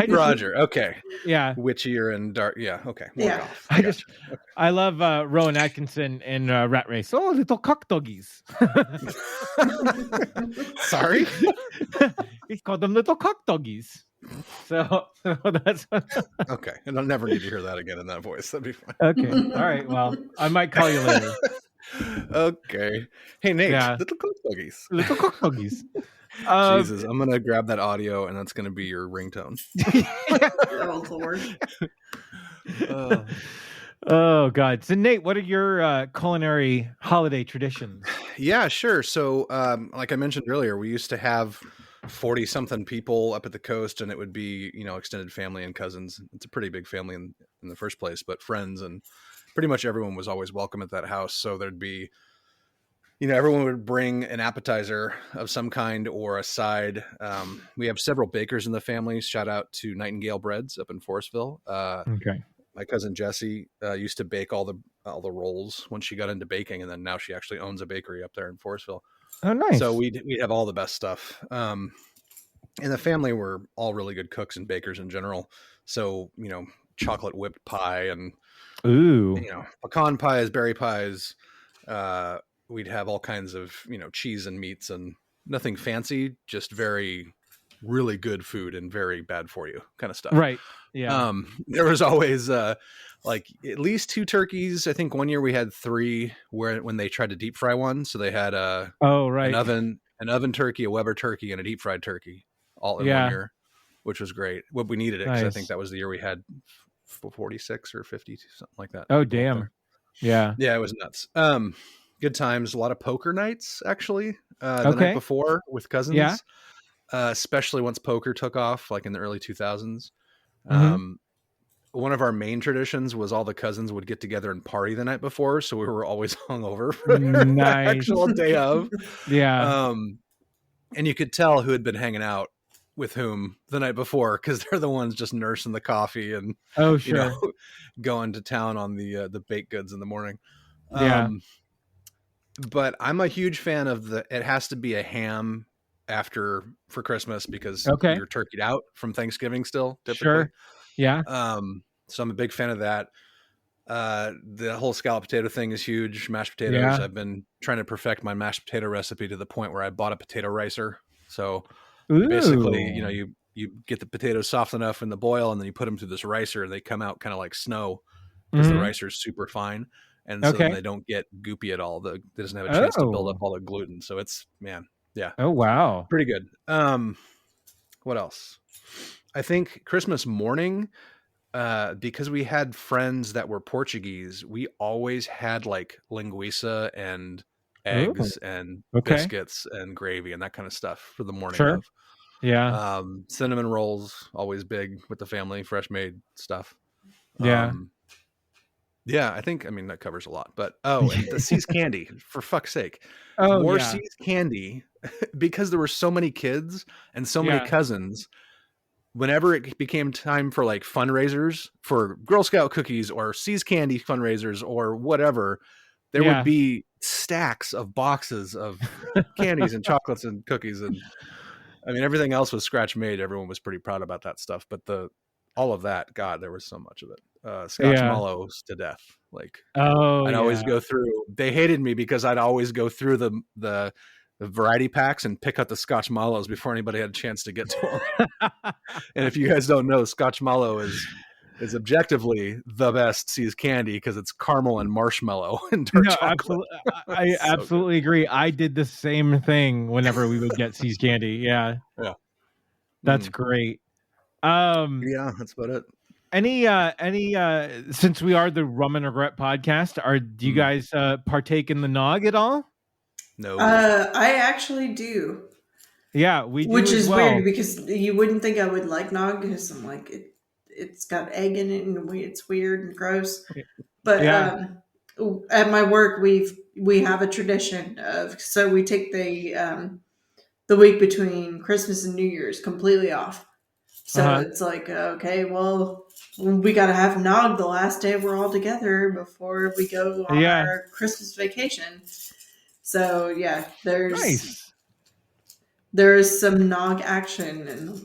Roger. Okay. Yeah. Witchier and dark. Yeah. Okay. Yeah. I love Rowan Atkinson in Rat Race. Oh, little cock doggies. Sorry. He's called them little cock doggies. So that's okay. And I'll never need to hear that again in that voice. That'd be fine. Okay. All right. Well, I might call you later. Okay. Hey Nate. Yeah. Little cock doggies. Little cock doggies. Jesus, I'm gonna grab that audio and that's gonna be your ringtone. Oh Lord. Oh God. So Nate, what are your culinary holiday traditions? Yeah, sure. So like I mentioned earlier, we used to have 40 something people up at the coast, and it would be, extended family and cousins. It's a pretty big family in the first place, but friends, and pretty much everyone was always welcome at that house. So there'd be, everyone would bring an appetizer of some kind or a side. We have several bakers in the family. Shout out to Nightingale Breads up in Forestville. Okay. My cousin Jessie used to bake all the rolls when she got into baking, and then now she actually owns a bakery up there in Forestville. Oh, nice. So we have all the best stuff. And the family were all really good cooks and bakers in general. So, chocolate whipped pie and, pecan pies, berry pies. We'd have all kinds of, cheese and meats and nothing fancy, just very, really good food and very bad for you kind of stuff. Right. Yeah. There was always like at least 2 turkeys. I think one year we had 3 when they tried to deep fry one. So they had an oven turkey, a Weber turkey, and a deep fried turkey all in 1 year, which was great. What we needed it because I think that was the year we had 46 or 50, something like that. Oh, damn. Yeah. Yeah, it was nuts. Good times. A lot of poker nights actually the night before with cousins. Yeah. Especially once poker took off, like in the early 2000s. Mm-hmm. One of our main traditions was all the cousins would get together and party the night before, so we were always hungover for the actual day of. Yeah. And you could tell who had been hanging out with whom the night before because they're the ones just nursing the coffee and going to town on the baked goods in the morning. Yeah. But I'm a huge fan of it has to be a ham for Christmas because you're turkeyed out from Thanksgiving still typically. Sure. Yeah. So I'm a big fan of that. The whole scallop potato thing is huge. Mashed potatoes. Yeah. I've been trying to perfect my mashed potato recipe to the point where I bought a potato ricer. So basically, you get the potatoes soft enough in the boil and then you put them through this ricer. They come out kind of like snow because the ricer is super fine. And so then they don't get goopy at all. It doesn't have a chance to build up all the gluten. So it's, yeah. Oh, wow. Pretty good. What else? I think Christmas morning, because we had friends that were Portuguese, we always had like linguiça and eggs and biscuits and gravy and that kind of stuff for the morning of. Yeah. Cinnamon rolls, always big with the family, fresh made stuff. Yeah. Yeah, I think, that covers a lot, but, and the See's candy, for fuck's sake. Oh, See's candy, because there were so many kids and so many cousins, whenever it became time for like fundraisers for Girl Scout cookies or See's candy fundraisers or whatever, there would be stacks of boxes of candies and chocolates and cookies. And everything else was scratch made. Everyone was pretty proud about that stuff, but all of that, God, there was so much of it. Scotch mallows to death. Like, I'd always go through. They hated me because I'd always go through the variety packs and pick out the Scotch mallows before anybody had a chance to get to them. And if you guys don't know, Scotch mallow is objectively the best See's candy because it's caramel and marshmallow and dark chocolate. I absolutely agree. I did the same thing whenever we would get See's candy. Yeah. That's great. Yeah, that's about it. Any since we are the Rum and Regret podcast, do you guys partake in the nog at all? No. I actually do. Yeah, we do. Which as is well. weird because you wouldn't think I would like nog because I'm like it's got egg in it and it's weird and gross. But Yeah. at my work we have a tradition of so we take the week between Christmas and New Year's completely off. So it's like okay, well we got to have nog the last day we're all together before we go on our Christmas vacation. So yeah, there's some nog action, and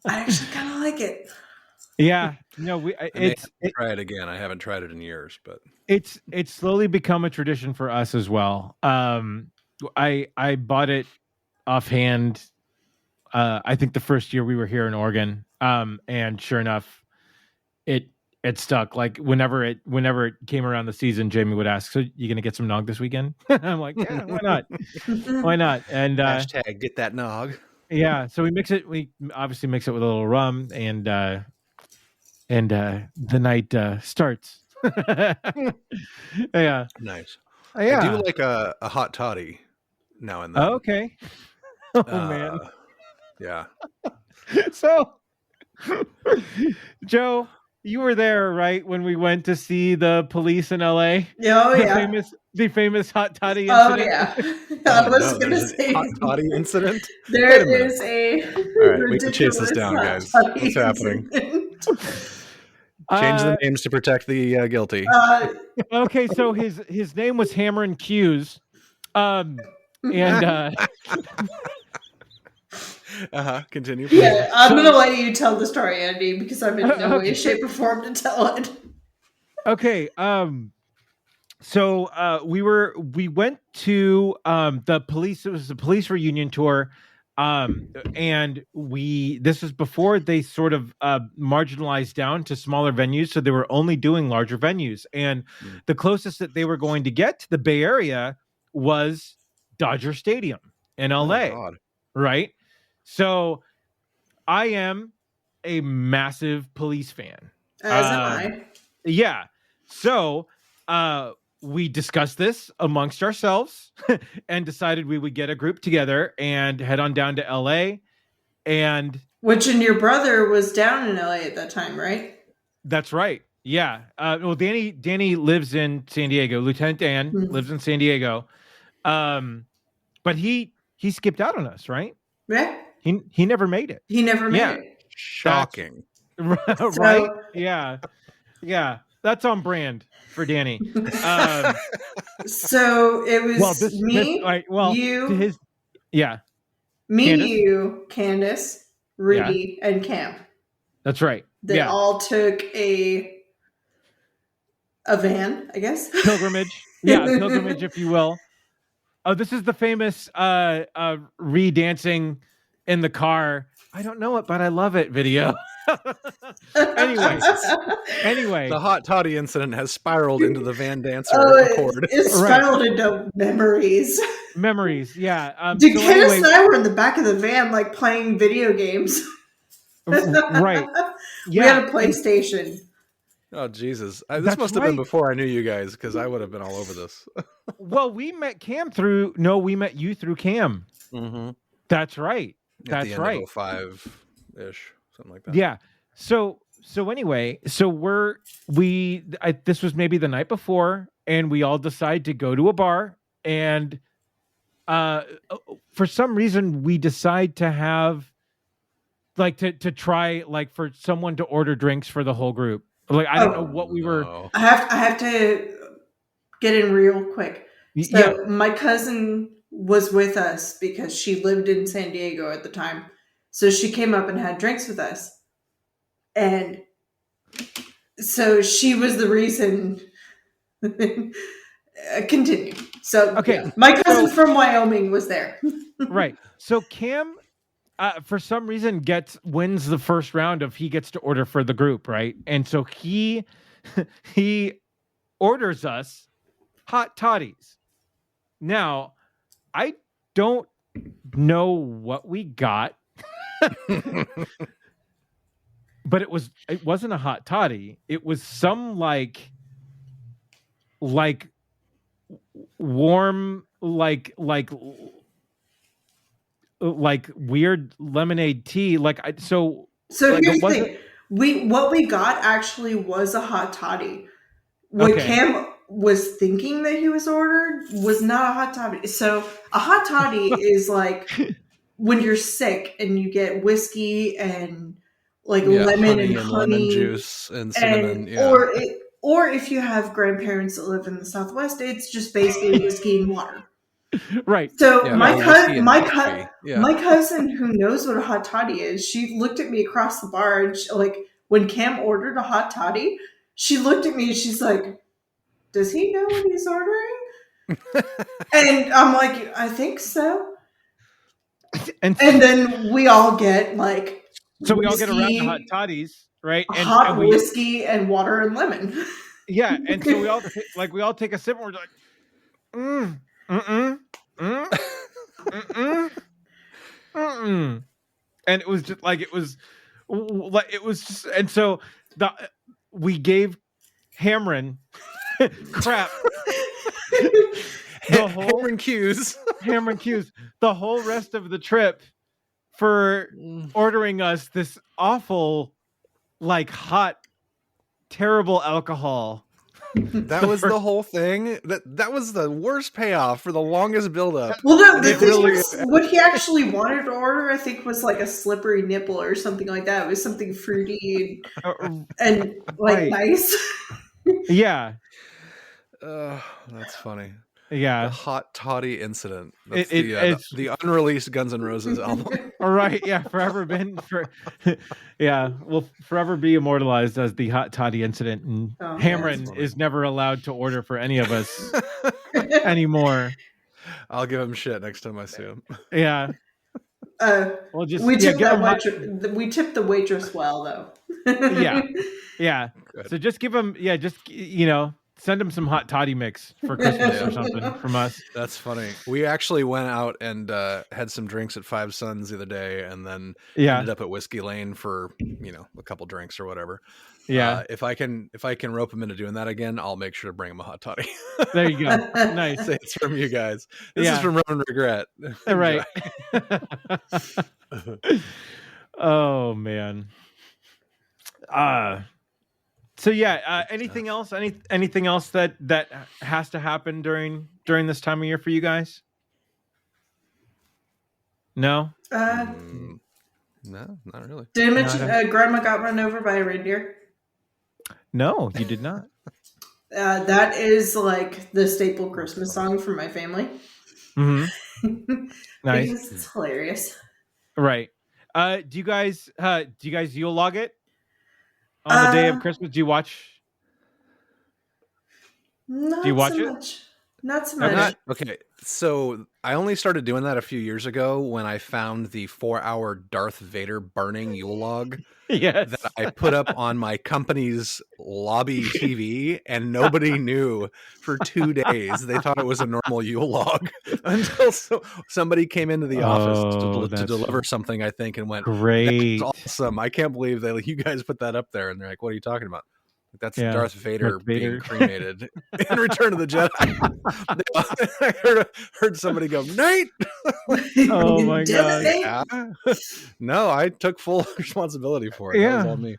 I actually kind of like it. Yeah, no, try it again. I haven't tried it in years, but it's slowly become a tradition for us as well. I bought it offhand. I think the first year we were here in Oregon, and sure enough, it stuck. Like whenever it came around the season, Jamie would ask, "So you gonna get some nog this weekend?" I'm like, "Yeah, why not? Why not?" And hashtag get that nog. Yeah, so we mix it. We obviously mix it with a little rum, and the night starts. Yeah, nice. Yeah, I do like a hot toddy now and then. Oh, okay. Oh man. Yeah. So, Joe, you were there, right, when we went to see the police in LA? Oh yeah. The famous hot toddy incident. Oh yeah. I was gonna say hot toddy incident. There is a all right. We can chase this down, guys. What's happening? Change the names to protect the guilty. Okay, so his name was Hammer and Hughes, and continue. Please. Yeah, I'm gonna let you tell the story, Andy, because I'm in no way, shape, or form to tell it. Okay. So we went to the police. It was a police reunion tour. And this was before they sort of marginalized down to smaller venues, so they were only doing larger venues. And the closest that they were going to get to the Bay Area was Dodger Stadium in LA, right? So I am a massive police fan. As am I. Yeah. So we discussed this amongst ourselves and decided we would get a group together and head on down to LA. And your brother was down in LA at that time, right? That's right. Yeah. Well, Danny lives in San Diego. Lieutenant Dan lives in San Diego. But he skipped out on us, right? Yeah. He never made it. He never made it. Shocking. Right? Yeah. Yeah. That's on brand for Danny. So it was me, you, me, Candace. you, Candace, Rudy, and Camp. That's right. They all took a van, I guess. Pilgrimage. Yeah, pilgrimage, if you will. Oh, this is the famous re-dancing in the car. I don't know it, but I love it video. Anyway, the hot toddy incident has spiraled into the Van Dancer Accord. It spiraled into memories. Memories, yeah. Dude, Candace and I were in the back of the van, like playing video games. Right. Yeah. We had a PlayStation. Oh Jesus! This must have been before I knew you guys, because I would have been all over this. Well, we met Cam we met you through Cam. Mm-hmm. That's right. That's the end right. Of 05-ish, something like that. Yeah. So anyway, so this was maybe the night before, and we all decide to go to a bar, and for some reason we decide to have to try for someone to order drinks for the whole group. Like I don't know what we were. I have to get in real quick. So my cousin was with us because she lived in San Diego at the time. So she came up and had drinks with us. And so she was the reason. Continue. So okay, my cousin from Wyoming was there. Right. So Cam, for some reason, wins the first round he gets to order for the group, right? And so he orders us hot toddies. Now, I don't know what we got. But it wasn't a hot toddy. It was some like warm like weird lemonade tea. So here's the wasn't- thing. What we got actually was a hot toddy. What Okay. Cam was thinking that he was ordered was not a hot toddy. So a hot toddy is like when you're sick and you get whiskey and like lemon and honey, lemon juice and cinnamon. Or if you have grandparents that live in the Southwest, it's just basically whiskey and water. Right. So Yeah, my whiskey cousin who knows what a hot toddy is, she looked at me across the bar and like when Cam ordered a hot toddy, she looked at me and she's like, "Does he know what he's ordering?" And I'm like, "I think so." And then we all get like we all get around the hot toddies, right? And whiskey and water and lemon. Yeah, and so we all take a sip and we're like, and it was just like it was just, and so we gave Hamron crap. Hamron cues the whole rest of the trip for ordering us this awful, like hot, terrible alcohol. That was the whole thing. That was the worst payoff for the longest buildup. Well, no, the thing was, what he actually wanted to order, I think, was like a slippery nipple or something like that. It was something fruity and like nice. Yeah. That's funny. Yeah. The hot toddy incident. That's the unreleased Guns N' Roses album. All right. Yeah. Forever be immortalized as the hot toddy incident. And Hamron is never allowed to order for any of us anymore. I'll give him shit next time I see him. Yeah. We tipped the waitress well, though. Yeah. Good. So just give him, send him some hot toddy mix for Christmas or something from us. That's funny. We actually went out and had some drinks at Five Sons the other day, and then ended up at Whiskey Lane for a couple drinks or whatever. Yeah. If I can rope him into doing that again, I'll make sure to bring him a hot toddy. There you go. Nice. It's from you guys. This is from Rum Regret. Right. Oh man. So anything else? Anything else that has to happen during this time of year for you guys? No. No, not really. Did I mention Grandma got run over by a reindeer? No, you did not. That is like the staple Christmas song for my family. Mm-hmm. Nice. Because it's hilarious. Right. Do you guys Yule log it? On the day of Christmas, do you watch? Do you watch it? Not so much. Okay, so I only started doing that a few years ago when I found the 4-hour Darth Vader burning Yule log that I put up on my company's lobby TV, and nobody knew for 2 days. They thought it was a normal Yule log until somebody came into the office to deliver something, I think, and went, "Great, that's awesome! I can't believe that you guys put that up there." And they're like, "What are you talking about?" That's Darth Vader being cremated in Return of the Jedi. I heard somebody go, "Nate!" Oh my god! Yeah. No, I took full responsibility for it. Yeah, that was all me.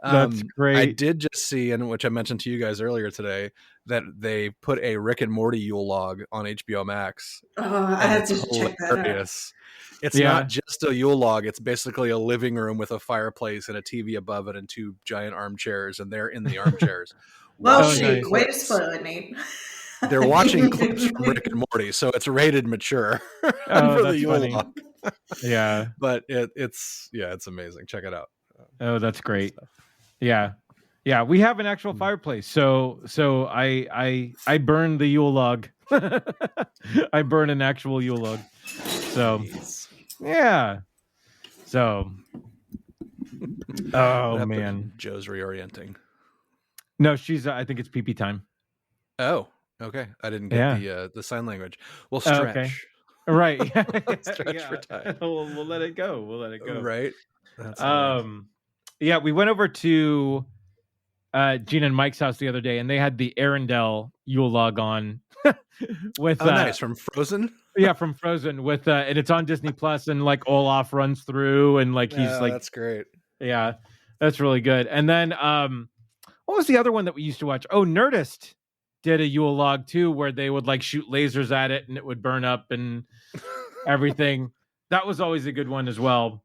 That's great. I did just see, and which I mentioned to you guys earlier today, that they put a Rick and Morty Yule log on HBO Max. I had to check that out. It's not just a Yule log. It's basically a living room with a fireplace and a TV above it and 2 giant armchairs, and they're in the armchairs. Well, shoot, way to spoil it, Nate. They're watching clips from Rick and Morty, so it's rated mature for the Yule log. Yeah, but it's amazing. Check it out. Oh, that's great. Yeah. We have an actual fireplace, so I burn the Yule log. I burn an actual Yule log. So. Jeez. Yeah. So. Oh man. Joe's reorienting. No, she's. I think it's pee time. Oh, okay. I didn't get the sign language. We'll stretch. Okay. Right. Stretch for time. We'll let it go. We'll let it go. Right. That's yeah, we went over to Gina and Mike's house the other day, and they had the Arendelle Yule log on with nice, from Frozen. Yeah, from Frozen with and it's on Disney Plus, and like Olaf runs through, and like he's like, that's great. Yeah, that's really good. And then what was the other one that we used to watch? Oh, Nerdist did a Yule log too, where they would like shoot lasers at it and it would burn up and everything. That was always a good one as well.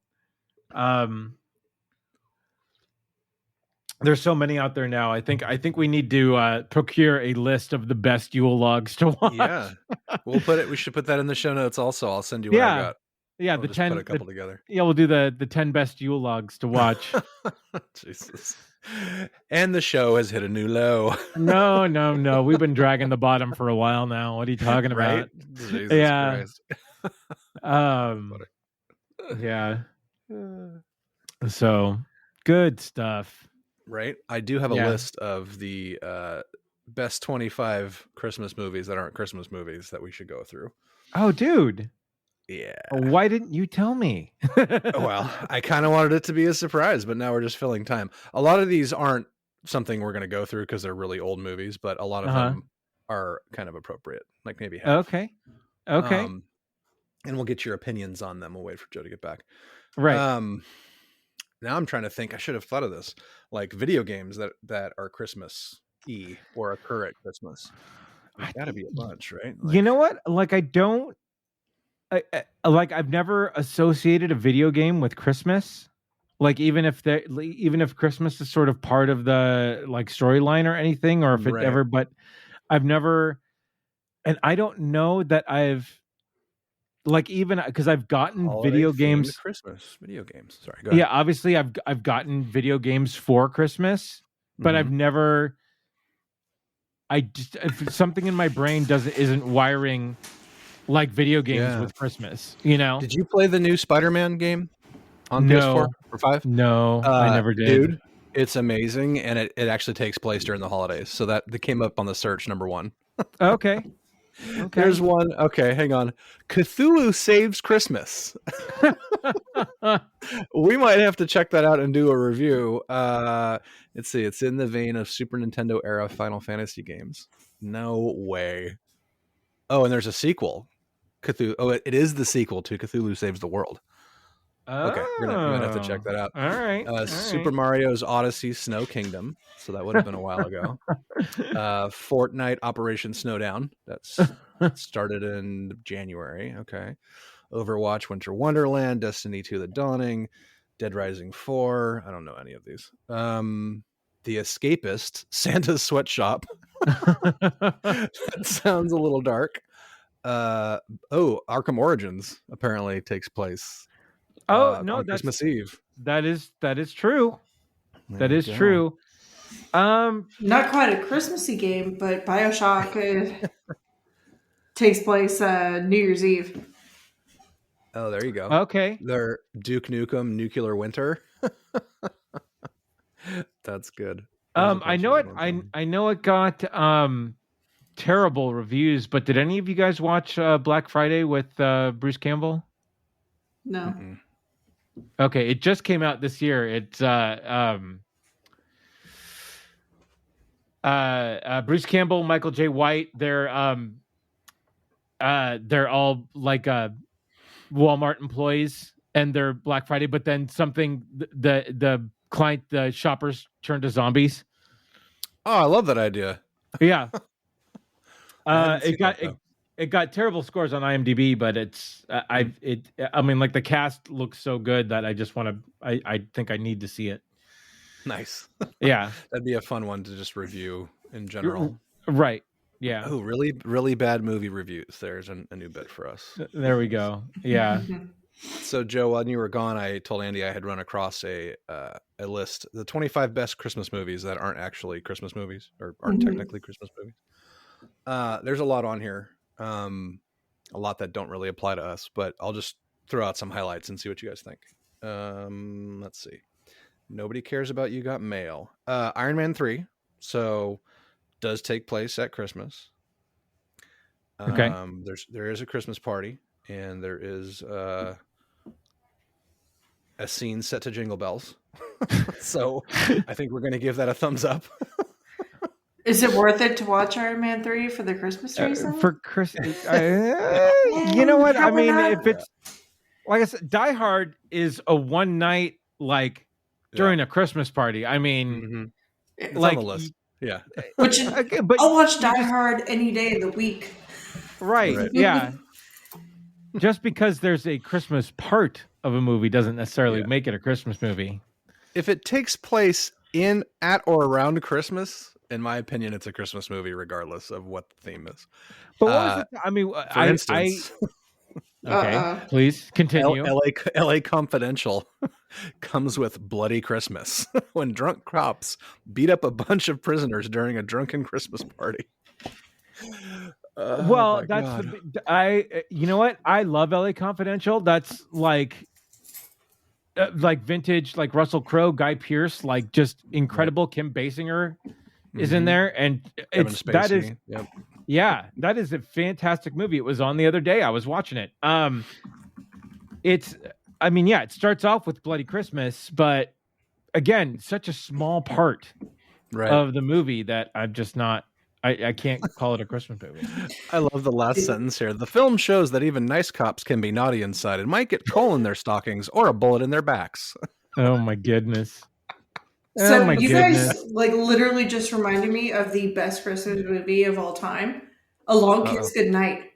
There's so many out there now. I think we need to procure a list of the best Yule logs to watch. Yeah, we should put that in the show notes. Also, I'll send you what I got. Yeah, we'll the just 10. Put a couple together. Yeah, we'll do the 10 best Yule logs to watch. Jesus. And the show has hit a new low. No. We've been dragging the bottom for a while now. What are you talking about? Jesus Christ. Yeah. So good stuff. Right. I do have a list of the best 25 Christmas movies that aren't Christmas movies that we should go through. Oh, dude. Yeah. Why didn't you tell me? Well, I kind of wanted it to be a surprise, but now we're just filling time. A lot of these aren't something we're going to go through because they're really old movies, but a lot of them are kind of appropriate. Like maybe half. Okay. And we'll get your opinions on them. We'll wait for Joe to get back. Right. Now I'm trying to think. I should have thought of this. Like video games that are Christmas-y or occur at Christmas. There's got to be a bunch, right? Like, you know what? Like I've never associated a video game with Christmas. Like even if Christmas is sort of part of the like storyline or anything, or if it ever, but I've never, and I don't know that I've like even because I've gotten video games, Christmas video games. Sorry, go ahead. Yeah, obviously I've gotten video games for Christmas, but I've never. If something in my brain isn't wiring like video games with Christmas, you know. Did you play the new Spiderman game on PS4 or 5? No, I never did. Dude, it's amazing, and it actually takes place during the holidays. So that came up on the search number 1. Okay. There's one. Okay, hang on. Cthulhu Saves Christmas. We might have to check that out and do a review. Let's see. It's in the vein of Super Nintendo era Final Fantasy games. No way. Oh, and there's a sequel. Cthulhu. Oh, it is the sequel to Cthulhu Saves the World. Okay, we're gonna have to check that out. All right. Super Mario's Odyssey Snow Kingdom. So that would have been a while ago. Fortnite Operation Snowdown. That's started in January. Okay. Overwatch Winter Wonderland, Destiny 2 The Dawning, Dead Rising 4. I don't know any of these. The Escapist, Santa's Sweatshop. That sounds a little dark. Arkham Origins apparently takes place. On Christmas Eve. That is true. That is true. Not quite a Christmassy game, but BioShock takes place New Year's Eve. Oh, there you go. Okay. They're Duke Nukem Nuclear Winter. That's good. I know it. I know it got terrible reviews, but did any of you guys watch Black Friday with Bruce Campbell? No. Mm-mm. Okay, it just came out this year. It's Bruce Campbell, Michael J. White. They're all like Walmart employees, and they're Black Friday. But then the client, the shoppers, turn to zombies. Oh, I love that idea. Yeah. It got terrible scores on IMDb, but I mean, like the cast looks so good that I just want to. I think I need to see it. Nice. Yeah, that'd be a fun one to just review in general. Right. Yeah. Oh, really, really bad movie reviews. There's a new bit for us. There we go. Yeah. So, Joe, when you were gone, I told Andy I had run across a list, the 25 best Christmas movies that aren't actually Christmas movies or aren't technically Christmas movies. There's a lot on here. A lot that don't really apply to us, but I'll just throw out some highlights and see what you guys think. Let's see. Nobody Cares About You Got Mail. Iron Man 3. So does take place at Christmas. Okay. There is a Christmas party, and there is a scene set to Jingle Bells. So I think we're going to give that a thumbs up. Is it worth it to watch Iron Man 3 for the Christmas trees? For Christmas. You know what? I Probably mean, not. if it's like I said, Die Hard is a one night like during a Christmas party. I mean, It's like on the list. Yeah. Which but I'll watch Die Hard any day of the week. right. Yeah. Just because there's a Christmas part of a movie doesn't necessarily make it a Christmas movie. If it takes place at or around Christmas, in my opinion, it's a Christmas movie, regardless of what the theme is. But what was it? I mean, for instance, okay, please continue. LA Confidential comes with Bloody Christmas when drunk cops beat up a bunch of prisoners during a drunken Christmas party. Well, that's you know what? I love LA Confidential. That's like vintage, like Russell Crowe, Guy Pearce, like just incredible. Kim Basinger is in there, and that is a fantastic movie. It was on the other day. I was watching it. It starts off with Bloody Christmas, but again, such a small part of the movie that I'm just not. I can't call it a Christmas movie. I love the last sentence here. The film shows that even nice cops can be naughty inside and might get coal in their stockings or a bullet in their backs. Oh my goodness. So guys like literally just reminded me of the best Christmas movie of all time, A Long Kiss Goodnight.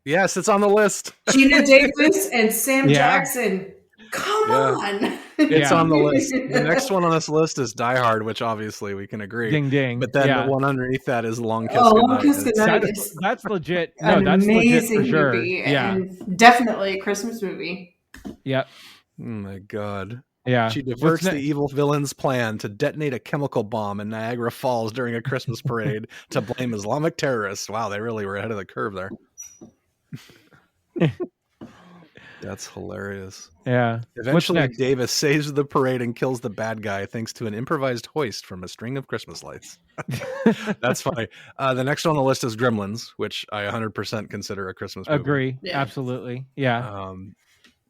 Yes, it's on the list. Gina Davis and Sam Jackson. Come on. It's on the list. The next one on this list is Die Hard, which obviously we can agree. Ding ding. But then the one underneath that is Long Kiss Goodnight. Long Kiss Goodnight. That's legit. No, that's legit for sure. Movie, and definitely a Christmas movie. Yep. Oh my God. Yeah. She diverts the evil villain's plan to detonate a chemical bomb in Niagara Falls during a Christmas parade to blame Islamic terrorists. Wow, they really were ahead of the curve there. That's hilarious. Yeah. Eventually, Davis saves the parade and kills the bad guy thanks to an improvised hoist from a string of Christmas lights. That's funny. The next one on the list is Gremlins, which I 100% consider a Christmas movie. Agree. Yeah. Absolutely. Yeah.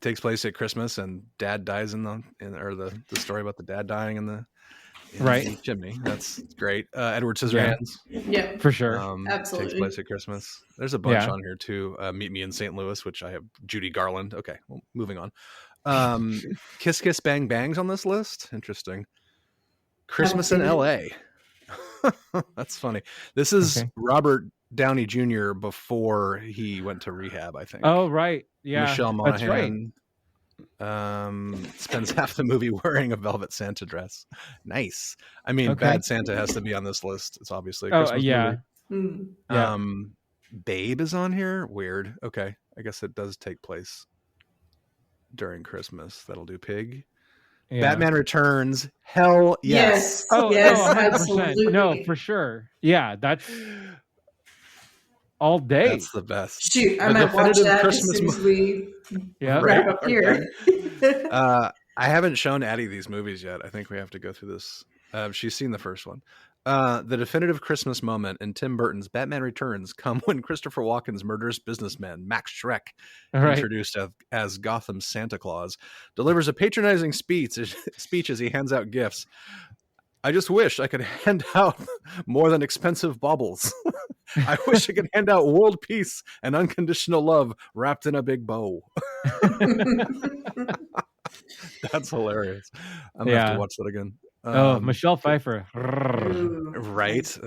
Takes place at Christmas, and Dad dies the story about the dad dying in the chimney. That's great. Edward Scissorhands. Yeah, for sure. Absolutely. Takes place at Christmas. There's a bunch on here too. Meet Me in St. Louis, which I have Judy Garland. Okay, well, moving on. Kiss Kiss Bang Bang's on this list. Interesting. Christmas in L.A. That's funny. This is Robert Downey Jr. before he went to rehab, I think. Oh, right. Yeah. Michelle Monaghan. Spends half the movie wearing a velvet Santa dress. Nice. I mean, Bad Santa has to be on this list. It's obviously a Christmas movie. Babe is on here. Weird. Okay, I guess it does take place during Christmas. That'll do. Pig. Batman Returns. Hell yes. Oh yes, absolutely. No, for sure. Yeah, that's all day. That's the best. Shoot, I might watch that Christmas as soon as we wrap up here. I haven't shown Addie these movies yet. I think we have to go through this. She's seen the first one. The definitive Christmas moment in Tim Burton's Batman Returns come when Christopher Walken's murderous businessman, Max Schreck, introduced as Gotham's Santa Claus, delivers a patronizing speech as he hands out gifts. I just wish I could hand out more than expensive baubles. I wish I could hand out world peace and unconditional love wrapped in a big bow. That's hilarious. I'm gonna have to watch that again. Michelle Pfeiffer. Right.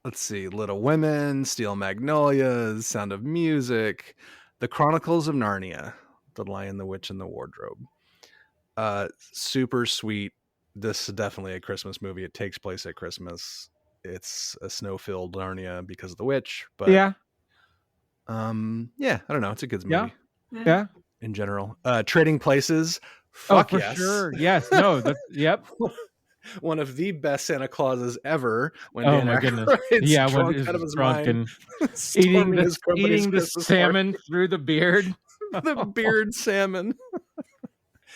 Let's see. Little Women, Steel Magnolias, Sound of Music, The Chronicles of Narnia, The Lion, the Witch, and the Wardrobe. Super sweet. This is definitely a Christmas movie. It takes place at Christmas. It's a snow-filled Narnia because of the witch, but I don't know. It's a good movie. Yeah. In general, Trading Places. For sure. Yes. No. Yep. One of the best Santa Clauses ever. When my goodness. When he's drunk and eating the salmon through the beard. The beard salmon.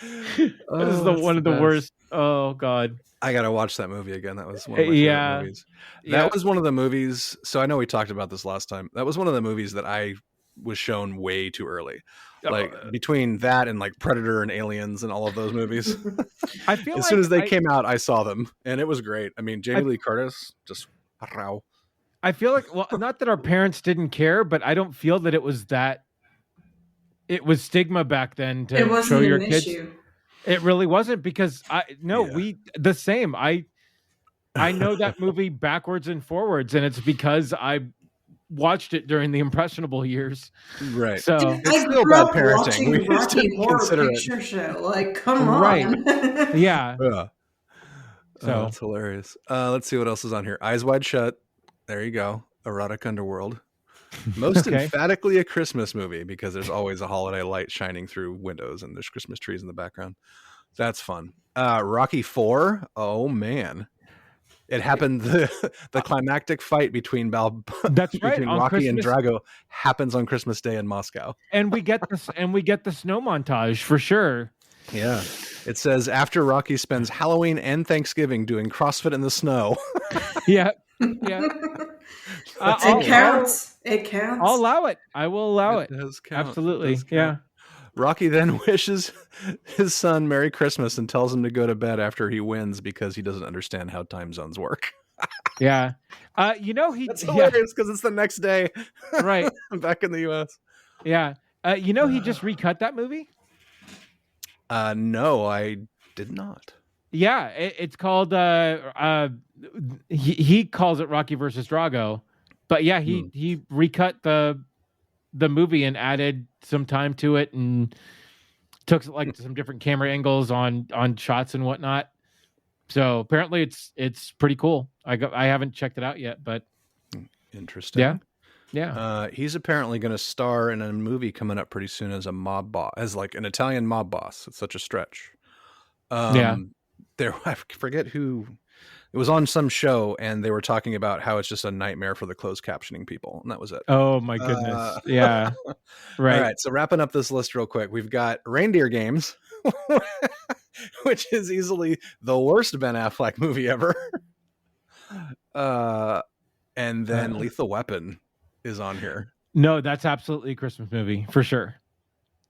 This is one of the worst. Oh God. I gotta watch that movie again. That was one of my favorite movies. That was one of the movies. So I know we talked about this last time. That was one of the movies that I was shown way too early. Like between that and like Predator and Aliens and all of those movies. I feel as soon as they came out, I saw them and it was great. I mean, Jamie Lee Curtis just wow. I feel like, well, not that our parents didn't care, but I don't feel that it was stigma back then to show your kids. Issue. It really wasn't, because we the same. I know that movie backwards and forwards, and it's because I watched it during the impressionable years. Right. So it's still bad parenting. We Rocky Horror Picture Show. Like, come on. Right. Yeah. So that's hilarious. Let's see what else is on here. Eyes Wide Shut. There you go. Erotic Underworld. Most emphatically a Christmas movie, because there's always a holiday light shining through windows and there's Christmas trees in the background. That's fun. Rocky 4. Oh man. It happened. The climactic fight between between Rocky and Drago happens on Christmas Day in Moscow. And we get this, and we get the snow montage for sure. Yeah. It says after Rocky spends Halloween and Thanksgiving doing CrossFit in the snow. Yeah. Yeah. It counts. It counts. I'll allow it. I will allow it. Does count. Absolutely. Yeah. Rocky then wishes his son Merry Christmas and tells him to go to bed after he wins because he doesn't understand how time zones work. Yeah. That's hilarious because it's the next day. Right. Back in the US. Yeah. He just recut that movie? No, I did not. Yeah. It's called, he calls it Rocky versus Drago, but yeah, he recut the movie and added some time to it and took like some different camera angles on shots and whatnot. So apparently it's pretty cool. I haven't checked it out yet, but interesting. Yeah. He's apparently going to star in a movie coming up pretty soon as a mob boss, as like an Italian mob boss. It's such a stretch. I forget who. It was on some show, and they were talking about how it's just a nightmare for the closed captioning people, and that was it. Oh my goodness! Yeah, right. All right. So wrapping up this list real quick, we've got Reindeer Games, which is easily the worst Ben Affleck movie ever. And then Lethal Weapon is on here. No, that's absolutely a Christmas movie for sure.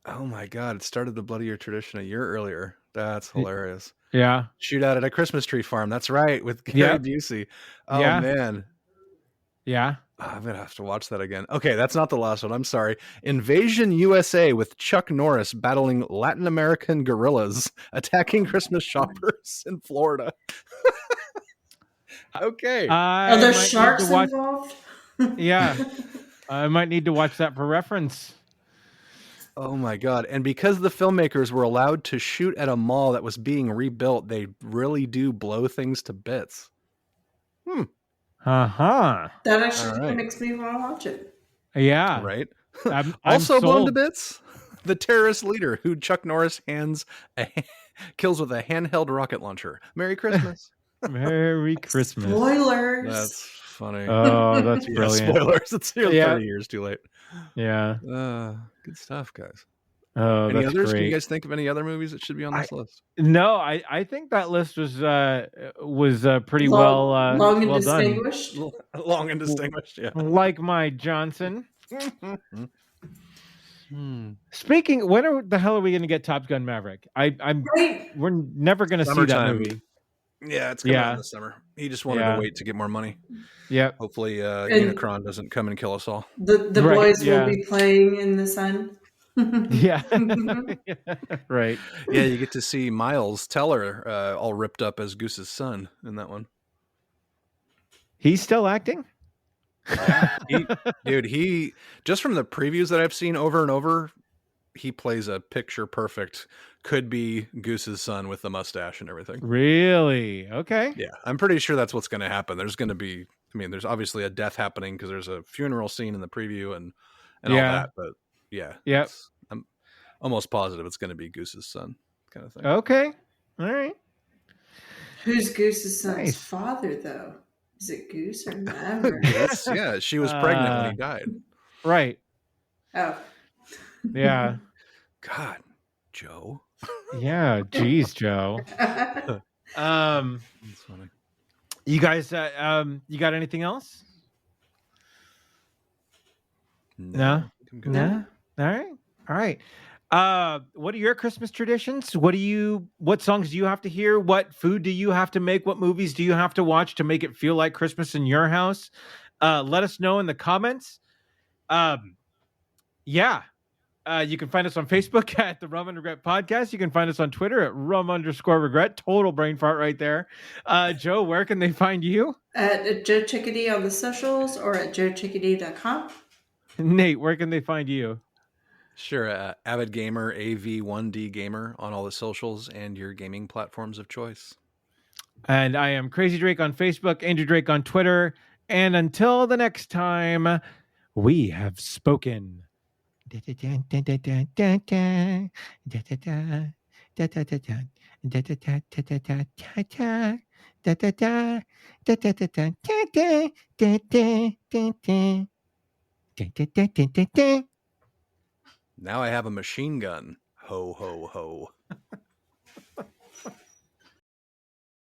Oh my God! It started the bloodier tradition a year earlier. That's hilarious. Yeah. Shootout at a Christmas tree farm. That's right. With Gary Busey. Oh man. Yeah. I'm going to have to watch that again. Okay. That's not the last one. I'm sorry. Invasion USA with Chuck Norris battling Latin American guerrillas attacking Christmas shoppers in Florida. Okay. Are there sharks involved? Yeah. I might need to watch that for reference. Oh my God. And because the filmmakers were allowed to shoot at a mall that was being rebuilt, they really do blow things to bits. Uh-huh. That actually makes me want to watch it. Yeah. Right. I'm also blown sold. to bits. The terrorist leader who Chuck Norris kills with a handheld rocket launcher. Merry Christmas. Merry Christmas. Spoilers. That's funny. Oh, that's brilliant. Spoilers. It's 30 years too late. Yeah. Good stuff, guys. Oh, any that's others? Great. Can you guys think of any other movies that should be on this list? No, I think that list was pretty long and well distinguished. done. Long and distinguished, yeah. Like my Johnson. Speaking, when the hell are we going to get Top Gun Maverick? We're never going to see that movie. Yeah, it's coming out in the summer. He just wanted to wait to get more money. Yeah. Hopefully, Unicron doesn't come and kill us all. The boys will be playing in the sun. Yeah. Right. Yeah, you get to see Miles Teller all ripped up as Goose's son in that one. He's still acting? He just from the previews that I've seen over and over, he plays a picture perfect, could be Goose's son with the mustache and everything. Really? Okay. Yeah, I'm pretty sure that's what's going to happen. There's going to be, there's obviously a death happening because there's a funeral scene in the preview and all that. But yeah, I'm almost positive it's going to be Goose's son kind of thing. Okay. All right. Who's Goose's son's father, though? Is it Goose or Maverick? Yeah, she was pregnant when he died. Right. Oh. Yeah. God, Joe. Yeah, geez, Joe. That's funny. You guys, you got anything else? No. No. All right. What are your Christmas traditions? What songs do you have to hear? What food do you have to make? What movies do you have to watch to make it feel like Christmas in your house? Let us know in the comments. Yeah. You can find us on Facebook at the Rum Regret Podcast. You can find us on Twitter at rum_regret. Total brain fart right there. Joe, where can they find you? At Joe Chickadee on the socials or at joechickadee.com. Nate, where can they find you? Sure, Avid Gamer, AV1D Gamer on all the socials and your gaming platforms of choice. And I am Crazy Drake on Facebook, Andrew Drake on Twitter. And until the next time, we have spoken. Now I have a machine gun. Ho, ho, ho.